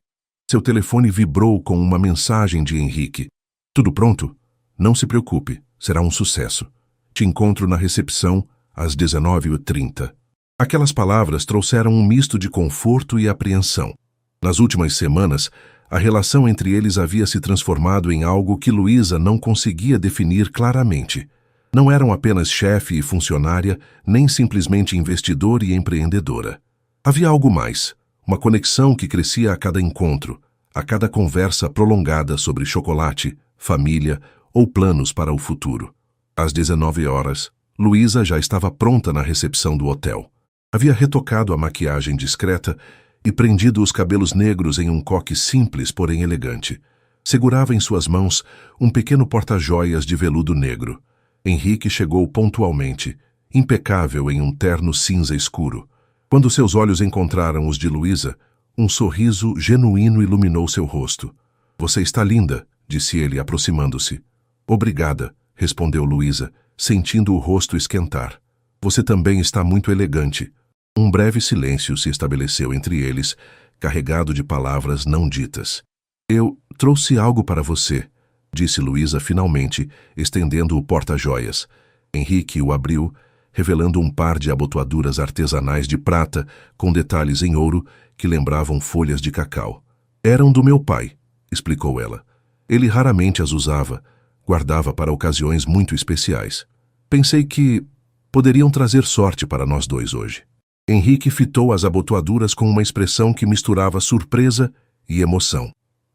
seu telefone vibrou com uma mensagem de Henrique. Tudo pronto? Não se preocupe, será um sucesso. Te encontro na recepção às 19h30. Aquelas palavras trouxeram um misto de conforto e apreensão. Nas últimas semanas, a relação entre eles havia se transformado em algo que Luísa não conseguia definir claramente. Não eram apenas chefe e funcionária, nem simplesmente investidor e empreendedora. Havia algo mais, uma conexão que crescia a cada encontro, a cada conversa prolongada sobre chocolate, família ou planos para o futuro. Às 19 horas, Luísa já estava pronta na recepção do hotel. Havia retocado a maquiagem discreta e prendido os cabelos negros em um coque simples, porém elegante. Segurava em suas mãos um pequeno porta-joias de veludo negro. Henrique chegou pontualmente, impecável em um terno cinza escuro. Quando seus olhos encontraram os de Luísa, um sorriso genuíno iluminou seu rosto. Você está linda, disse ele, aproximando-se. Obrigada, respondeu Luísa, sentindo o rosto esquentar. Você também está muito elegante. Um breve silêncio se estabeleceu entre eles, carregado de palavras não ditas. Eu trouxe algo para você, disse Luísa finalmente, estendendo o porta-joias. Henrique o abriu, revelando um par de abotoaduras artesanais de prata com detalhes em ouro que lembravam folhas de cacau. Eram do meu pai, explicou ela. Ele raramente as usava, guardava para ocasiões muito especiais. Pensei que poderiam trazer sorte para nós dois hoje. Henrique fitou as abotoaduras com uma expressão que misturava surpresa e emoção.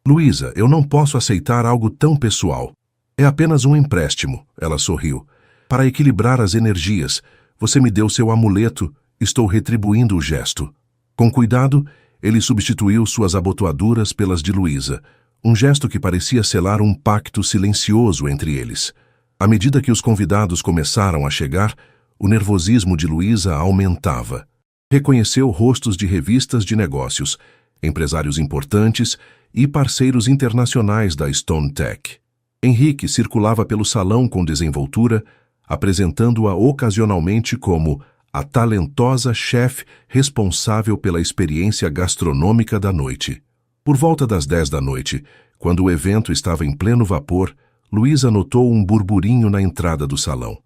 Luísa, eu não posso aceitar algo tão pessoal. É apenas um empréstimo, ela sorriu. Para equilibrar as energias, você me deu seu amuleto, estou retribuindo o gesto. Com cuidado, ele substituiu suas abotoaduras pelas de Luísa, um gesto que parecia selar um pacto silencioso entre eles. À medida que os convidados começaram a chegar, o nervosismo de Luísa aumentava. Reconheceu rostos de revistas de negócios, empresários importantes e parceiros internacionais da Stone Tech. Henrique circulava pelo salão com desenvoltura, apresentando-a ocasionalmente como a talentosa chefe responsável pela experiência gastronômica da noite. Por volta das 10 da noite, quando o evento estava em pleno vapor, Luísa notou um burburinho na entrada do salão.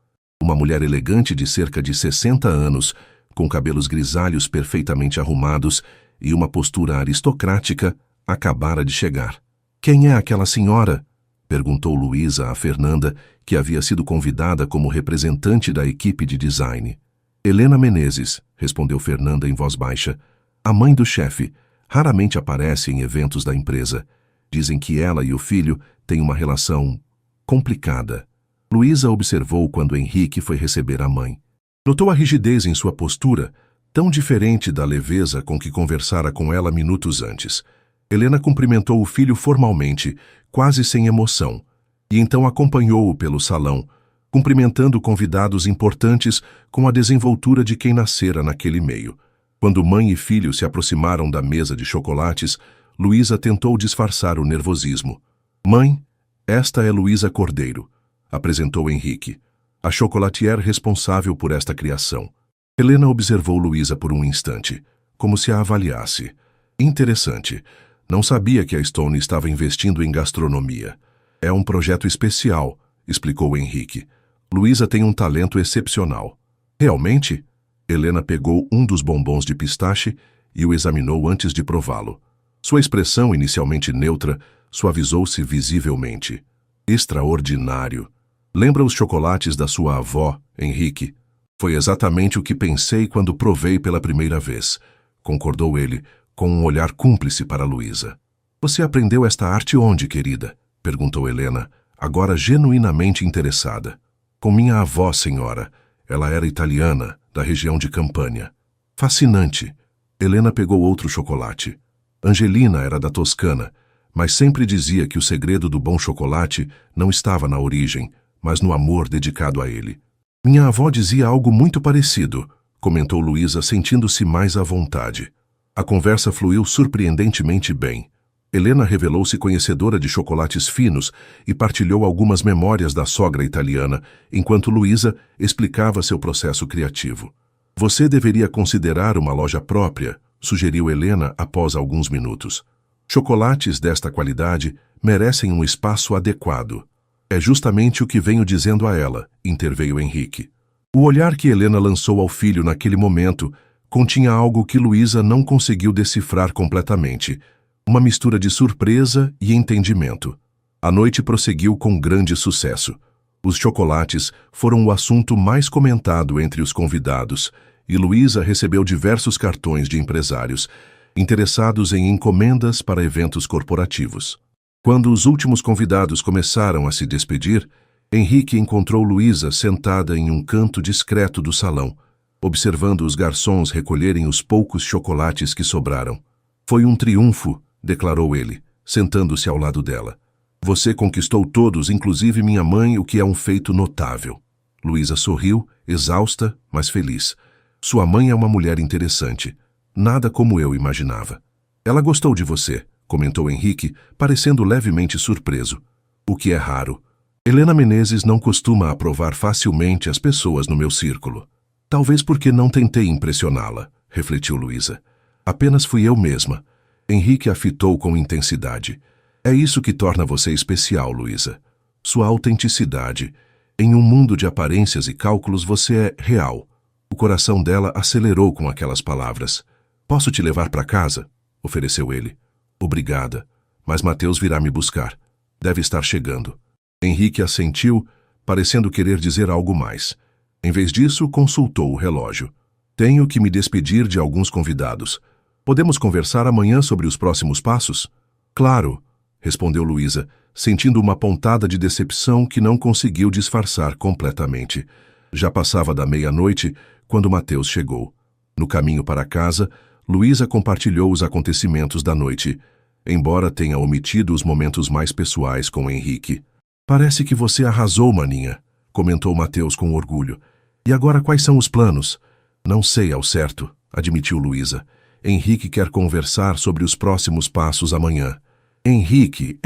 Uma mulher elegante de cerca de 60 anos, com cabelos grisalhos perfeitamente arrumados e uma postura aristocrática, acabara de chegar. Quem é aquela senhora? Perguntou Luísa a Fernanda, que havia sido convidada como representante da equipe de design. Helena Menezes, respondeu Fernanda em voz baixa. A mãe do chefe. Raramente aparece em eventos da empresa. Dizem que ela e o filho têm uma relação complicada. Luísa observou quando Henrique foi receber a mãe. Notou a rigidez em sua postura, tão diferente da leveza com que conversara com ela minutos antes. Helena cumprimentou o filho formalmente, quase sem emoção, e então acompanhou-o pelo salão, cumprimentando convidados importantes com a desenvoltura de quem nascera naquele meio. Quando mãe e filho se aproximaram da mesa de chocolates, Luísa tentou disfarçar o nervosismo. Mãe, esta é Luísa Cordeiro, apresentou Henrique, a chocolatier responsável por esta criação. Helena observou Luísa por um instante, como se a avaliasse. Interessante. Não sabia que a Stone estava investindo em gastronomia. É um projeto especial, explicou Henrique. Luísa tem um talento excepcional. Realmente? Helena pegou um dos bombons de pistache e o examinou antes de prová-lo. Sua expressão, inicialmente neutra, suavizou-se visivelmente. Extraordinário. Lembra os chocolates da sua avó, Henrique? Foi exatamente o que pensei quando provei pela primeira vez, concordou ele, com um olhar cúmplice para Luísa. Você aprendeu esta arte onde, querida? Perguntou Helena, agora genuinamente interessada. Com minha avó, senhora. Ela era italiana, da região de Campânia. Fascinante. Helena pegou outro chocolate. Angelina era da Toscana, mas sempre dizia que o segredo do bom chocolate não estava na origem, mas no amor dedicado a ele. Minha avó dizia algo muito parecido, comentou Luísa, sentindo-se mais à vontade. A conversa fluiu surpreendentemente bem. Helena revelou-se conhecedora de chocolates finos e partilhou algumas memórias da sogra italiana, enquanto Luísa explicava seu processo criativo. Você deveria considerar uma loja própria, sugeriu Helena após alguns minutos. Chocolates desta qualidade merecem um espaço adequado. É justamente o que venho dizendo a ela, interveio Henrique. O olhar que Helena lançou ao filho naquele momento continha algo que Luísa não conseguiu decifrar completamente, uma mistura de surpresa e entendimento. A noite prosseguiu com grande sucesso. Os chocolates foram o assunto mais comentado entre os convidados, e Luísa recebeu diversos cartões de empresários, interessados em encomendas para eventos corporativos. Quando os últimos convidados começaram a se despedir, Henrique encontrou Luísa sentada em um canto discreto do salão, observando os garçons recolherem os poucos chocolates que sobraram. Foi um triunfo, declarou ele, sentando-se ao lado dela. Você conquistou todos, inclusive minha mãe, o que é um feito notável. Luísa sorriu, exausta, mas feliz. Sua mãe é uma mulher interessante. Nada como eu imaginava. Ela gostou de você, comentou Henrique, parecendo levemente surpreso. O que é raro. Helena Menezes não costuma aprovar facilmente as pessoas no meu círculo. Talvez porque não tentei impressioná-la, refletiu Luísa. Apenas fui eu mesma. Henrique a fitou com intensidade. É isso que torna você especial, Luísa. Sua autenticidade. Em um mundo de aparências e cálculos, você é real. O coração dela acelerou com aquelas palavras. Posso te levar para casa? Ofereceu ele. Obrigada, mas Mateus virá me buscar. Deve estar chegando. Henrique assentiu, parecendo querer dizer algo mais. Em vez disso, consultou o relógio. Tenho que me despedir de alguns convidados. Podemos conversar amanhã sobre os próximos passos? Claro, respondeu Luísa, sentindo uma pontada de decepção que não conseguiu disfarçar completamente. Já passava da meia-noite quando Mateus chegou. No caminho para casa, Luísa compartilhou os acontecimentos da noite, embora tenha omitido os momentos mais pessoais com Henrique. Parece que você arrasou, maninha, comentou Mateus com orgulho. E agora quais são os planos? Não sei ao certo, admitiu Luísa. Henrique quer conversar sobre os próximos passos amanhã. Henrique,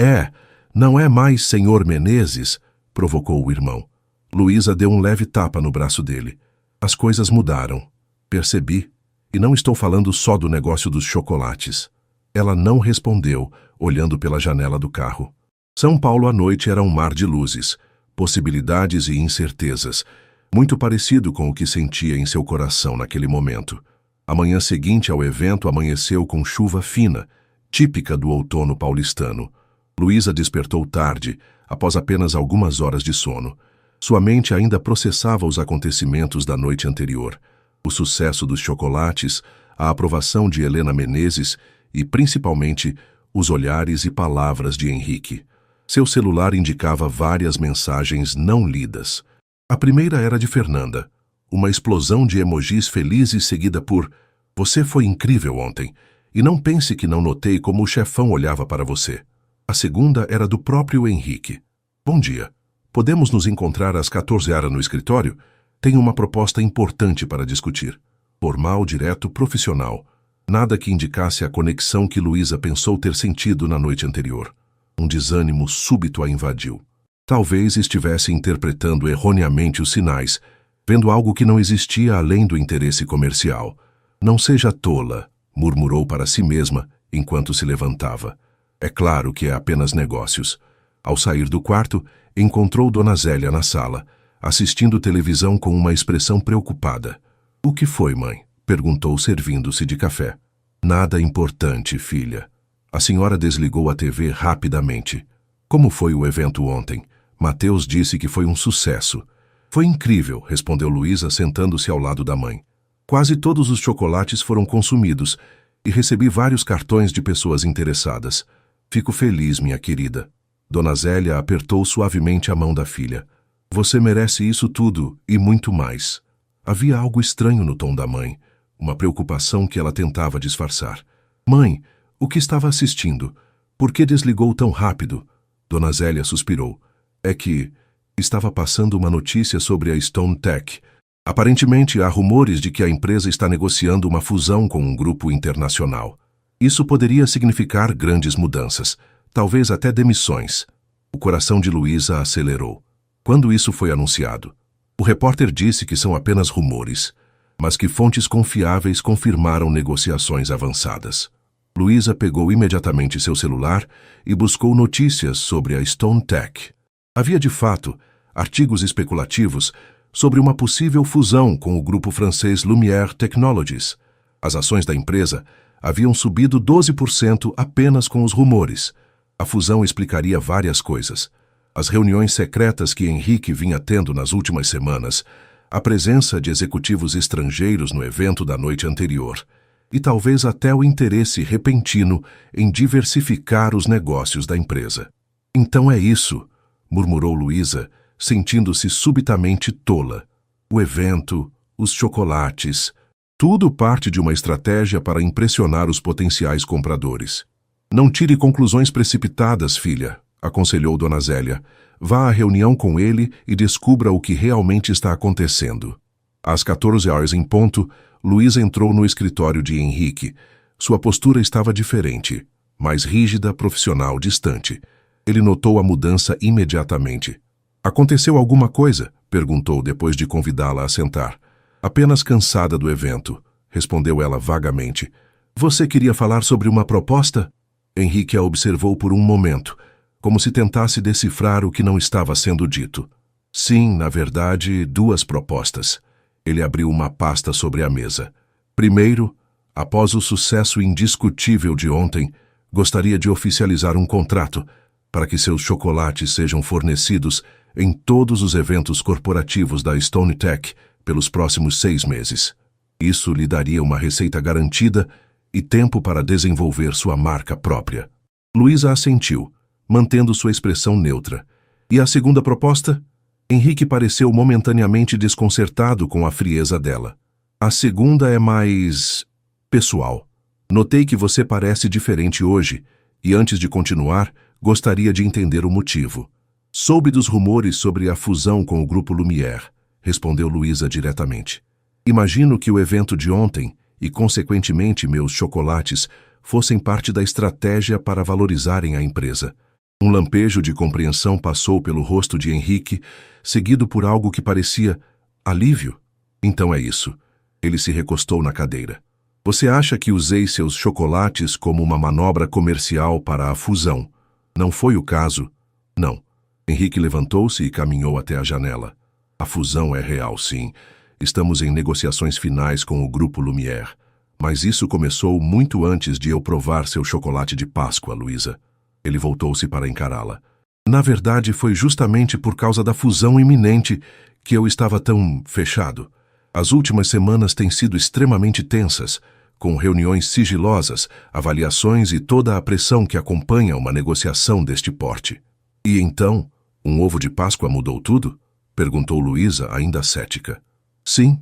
não é mais senhor Menezes? Provocou o irmão. Luísa deu um leve tapa no braço dele. As coisas mudaram. Percebi. E não estou falando só do negócio dos chocolates. Ela não respondeu, olhando pela janela do carro. São Paulo à noite era um mar de luzes, possibilidades e incertezas, muito parecido com o que sentia em seu coração naquele momento. A manhã seguinte ao evento amanheceu com chuva fina, típica do outono paulistano. Luísa despertou tarde, após apenas algumas horas de sono. Sua mente ainda processava os acontecimentos da noite anterior, o sucesso dos chocolates, a aprovação de Helena Menezes e, principalmente, os olhares e palavras de Henrique. Seu celular indicava várias mensagens não lidas. A primeira era de Fernanda, uma explosão de emojis felizes seguida por "Você foi incrível ontem, e não pense que não notei como o chefão olhava para você". A segunda era do próprio Henrique. "Bom dia. Podemos nos encontrar às 14h no escritório? Tenho uma proposta importante para discutir. Formal, direto, profissional. Nada que indicasse a conexão que Luísa pensou ter sentido na noite anterior. Um desânimo súbito a invadiu. Talvez estivesse interpretando erroneamente os sinais, vendo algo que não existia além do interesse comercial. "Não seja tola", murmurou para si mesma enquanto se levantava. "É claro que é apenas negócios". Ao sair do quarto, encontrou Dona Zélia na sala, assistindo televisão com uma expressão preocupada. "O que foi, mãe?", perguntou servindo-se de café. "Nada importante, filha". A senhora desligou a TV rapidamente. "Como foi o evento ontem? Mateus disse que foi um sucesso. Foi incrível, respondeu Luísa, sentando-se ao lado da mãe. Quase todos os chocolates foram consumidos e recebi vários cartões de pessoas interessadas. Fico feliz, minha querida. Dona Zélia apertou suavemente a mão da filha. Você merece isso tudo e muito mais. Havia algo estranho no tom da mãe, uma preocupação que ela tentava disfarçar. Mãe, o que estava assistindo? Por que desligou tão rápido? Dona Zélia suspirou. É que estava passando uma notícia sobre a Stone Tech. Aparentemente, há rumores de que a empresa está negociando uma fusão com um grupo internacional. Isso poderia significar grandes mudanças, talvez até demissões. O coração de Luísa acelerou. Quando isso foi anunciado? O repórter disse que são apenas rumores, mas que fontes confiáveis confirmaram negociações avançadas. Luísa pegou imediatamente seu celular e buscou notícias sobre a Stone Tech. Havia, de fato, artigos especulativos sobre uma possível fusão com o grupo francês Lumière Technologies. As ações da empresa haviam subido 12% apenas com os rumores. A fusão explicaria várias coisas. As reuniões secretas que Henrique vinha tendo nas últimas semanas, a presença de executivos estrangeiros no evento da noite anterior, e talvez até o interesse repentino em diversificar os negócios da empresa. Então é isso, murmurou Luísa, sentindo-se subitamente tola. O evento, os chocolates, tudo parte de uma estratégia para impressionar os potenciais compradores. Não tire conclusões precipitadas, filha, aconselhou Dona Zélia. Vá à reunião com ele e descubra o que realmente está acontecendo. Às 14 horas em ponto, Luísa entrou no escritório de Henrique. Sua postura estava diferente, mais rígida, profissional, distante. Ele notou a mudança imediatamente. Aconteceu alguma coisa? Perguntou depois de convidá-la a sentar. Apenas cansada do evento, respondeu ela vagamente. Você queria falar sobre uma proposta? Henrique a observou por um momento, como se tentasse decifrar o que não estava sendo dito. Sim, na verdade, 2 propostas. Ele abriu uma pasta sobre a mesa. Primeiro, após o sucesso indiscutível de ontem, gostaria de oficializar um contrato para que seus chocolates sejam fornecidos em todos os eventos corporativos da Stone Tech pelos próximos 6 meses. Isso lhe daria uma receita garantida e tempo para desenvolver sua marca própria. Luísa assentiu, mantendo sua expressão neutra. E a segunda proposta? Henrique pareceu momentaneamente desconcertado com a frieza dela. A segunda é mais pessoal. Notei que você parece diferente hoje e, antes de continuar, gostaria de entender o motivo. Soube dos rumores sobre a fusão com o Grupo Lumière, respondeu Luísa diretamente. Imagino que o evento de ontem, e consequentemente meus chocolates, fossem parte da estratégia para valorizarem a empresa. Um lampejo de compreensão passou pelo rosto de Henrique, seguido por algo que parecia alívio. Então é isso. Ele se recostou na cadeira. Você acha que usei seus chocolates como uma manobra comercial para a fusão? Não foi o caso? Não. Henrique levantou-se e caminhou até a janela. A fusão é real, sim. Estamos em negociações finais com o Grupo Lumière. Mas isso começou muito antes de eu provar seu chocolate de Páscoa, Luísa. Ele voltou-se para encará-la. Na verdade, foi justamente por causa da fusão iminente que eu estava tão fechado. As últimas semanas têm sido extremamente tensas, com reuniões sigilosas, avaliações e toda a pressão que acompanha uma negociação deste porte. E então, um ovo de Páscoa mudou tudo? Perguntou Luísa, ainda cética. Sim,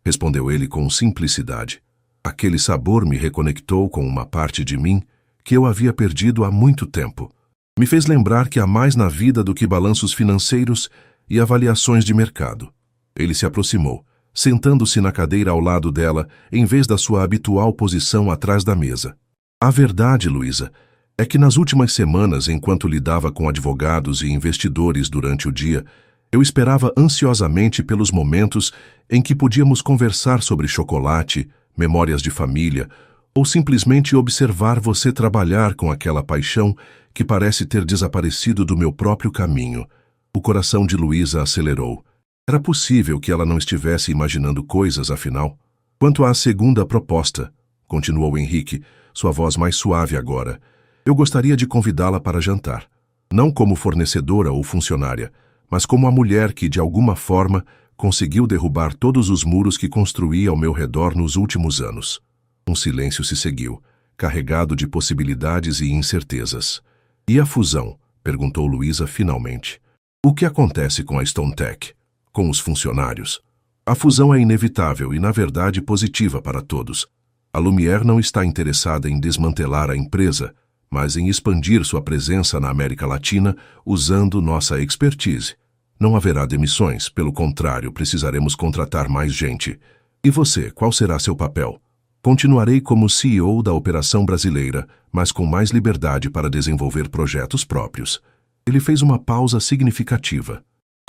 respondeu ele com simplicidade. Aquele sabor me reconectou com uma parte de mim que eu havia perdido há muito tempo. Me fez lembrar que há mais na vida do que balanços financeiros e avaliações de mercado. Ele se aproximou, sentando-se na cadeira ao lado dela, em vez da sua habitual posição atrás da mesa. A verdade, Luísa, é que nas últimas semanas, enquanto lidava com advogados e investidores durante o dia, eu esperava ansiosamente pelos momentos em que podíamos conversar sobre chocolate, memórias de família, ou simplesmente observar você trabalhar com aquela paixão que parece ter desaparecido do meu próprio caminho. O coração de Luísa acelerou. Era possível que ela não estivesse imaginando coisas, afinal. Quanto à segunda proposta, continuou Henrique, sua voz mais suave agora, eu gostaria de convidá-la para jantar. Não como fornecedora ou funcionária, mas como a mulher que, de alguma forma, conseguiu derrubar todos os muros que construí ao meu redor nos últimos anos. Um silêncio se seguiu, carregado de possibilidades e incertezas. E a fusão? Perguntou Luísa finalmente. O que acontece com a StoneTech? Com os funcionários? A fusão é inevitável e, na verdade, positiva para todos. A Lumière não está interessada em desmantelar a empresa, mas em expandir sua presença na América Latina usando nossa expertise. Não haverá demissões, pelo contrário, precisaremos contratar mais gente. E você, qual será seu papel? Continuarei como CEO da operação brasileira, mas com mais liberdade para desenvolver projetos próprios. Ele fez uma pausa significativa.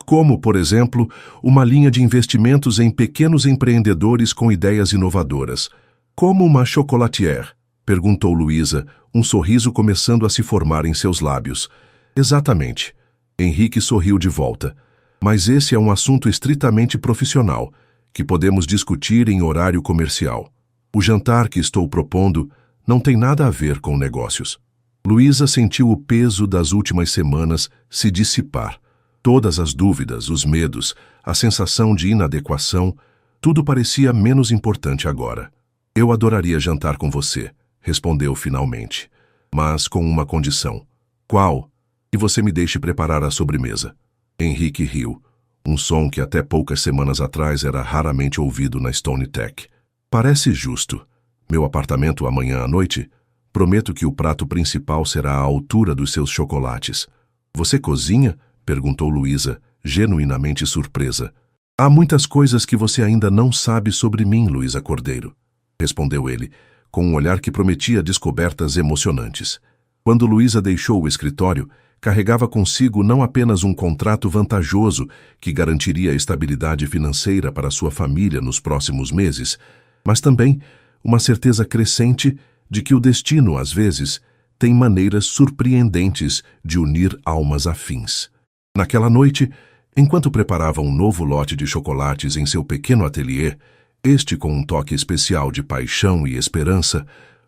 Como, por exemplo, uma linha de investimentos em pequenos empreendedores com ideias inovadoras. Como uma chocolatière? Perguntou Luísa, um sorriso começando a se formar em seus lábios. Exatamente. Henrique sorriu de volta. Mas esse é um assunto estritamente profissional, que podemos discutir em horário comercial. O jantar que estou propondo não tem nada a ver com negócios. Luísa sentiu o peso das últimas semanas se dissipar. Todas as dúvidas, os medos, a sensação de inadequação, tudo parecia menos importante agora. Eu adoraria jantar com você, respondeu finalmente, mas com uma condição. Qual? Que você me deixe preparar a sobremesa. Henrique riu, um som que até poucas semanas atrás era raramente ouvido na StoneTech. Parece justo. Meu apartamento amanhã à noite? Prometo que o prato principal será à altura dos seus chocolates. Você cozinha? Perguntou Luísa, genuinamente surpresa. Há muitas coisas que você ainda não sabe sobre mim, Luísa Cordeiro, respondeu ele, com um olhar que prometia descobertas emocionantes. Quando Luísa deixou o escritório, carregava consigo não apenas um contrato vantajoso que garantiria estabilidade financeira para sua família nos próximos meses, mas também uma certeza crescente de que o destino, às vezes, tem maneiras surpreendentes de unir almas afins. Naquela noite, enquanto preparava um novo lote de chocolates em seu pequeno ateliê, este com um toque especial de paixão e esperança,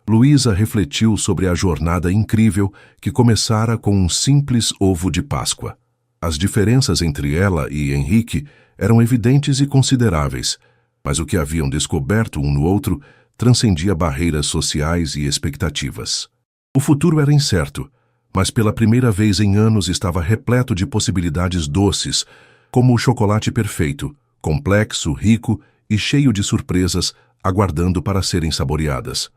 Luísa refletiu sobre a jornada incrível que começara com um simples ovo de Páscoa. As diferenças entre ela e Henrique eram evidentes e consideráveis, mas o que haviam descoberto um no outro transcendia barreiras sociais e expectativas. O futuro era incerto, mas pela primeira vez em anos estava repleto de possibilidades doces, como o chocolate perfeito, complexo, rico e cheio de surpresas, aguardando para serem saboreadas.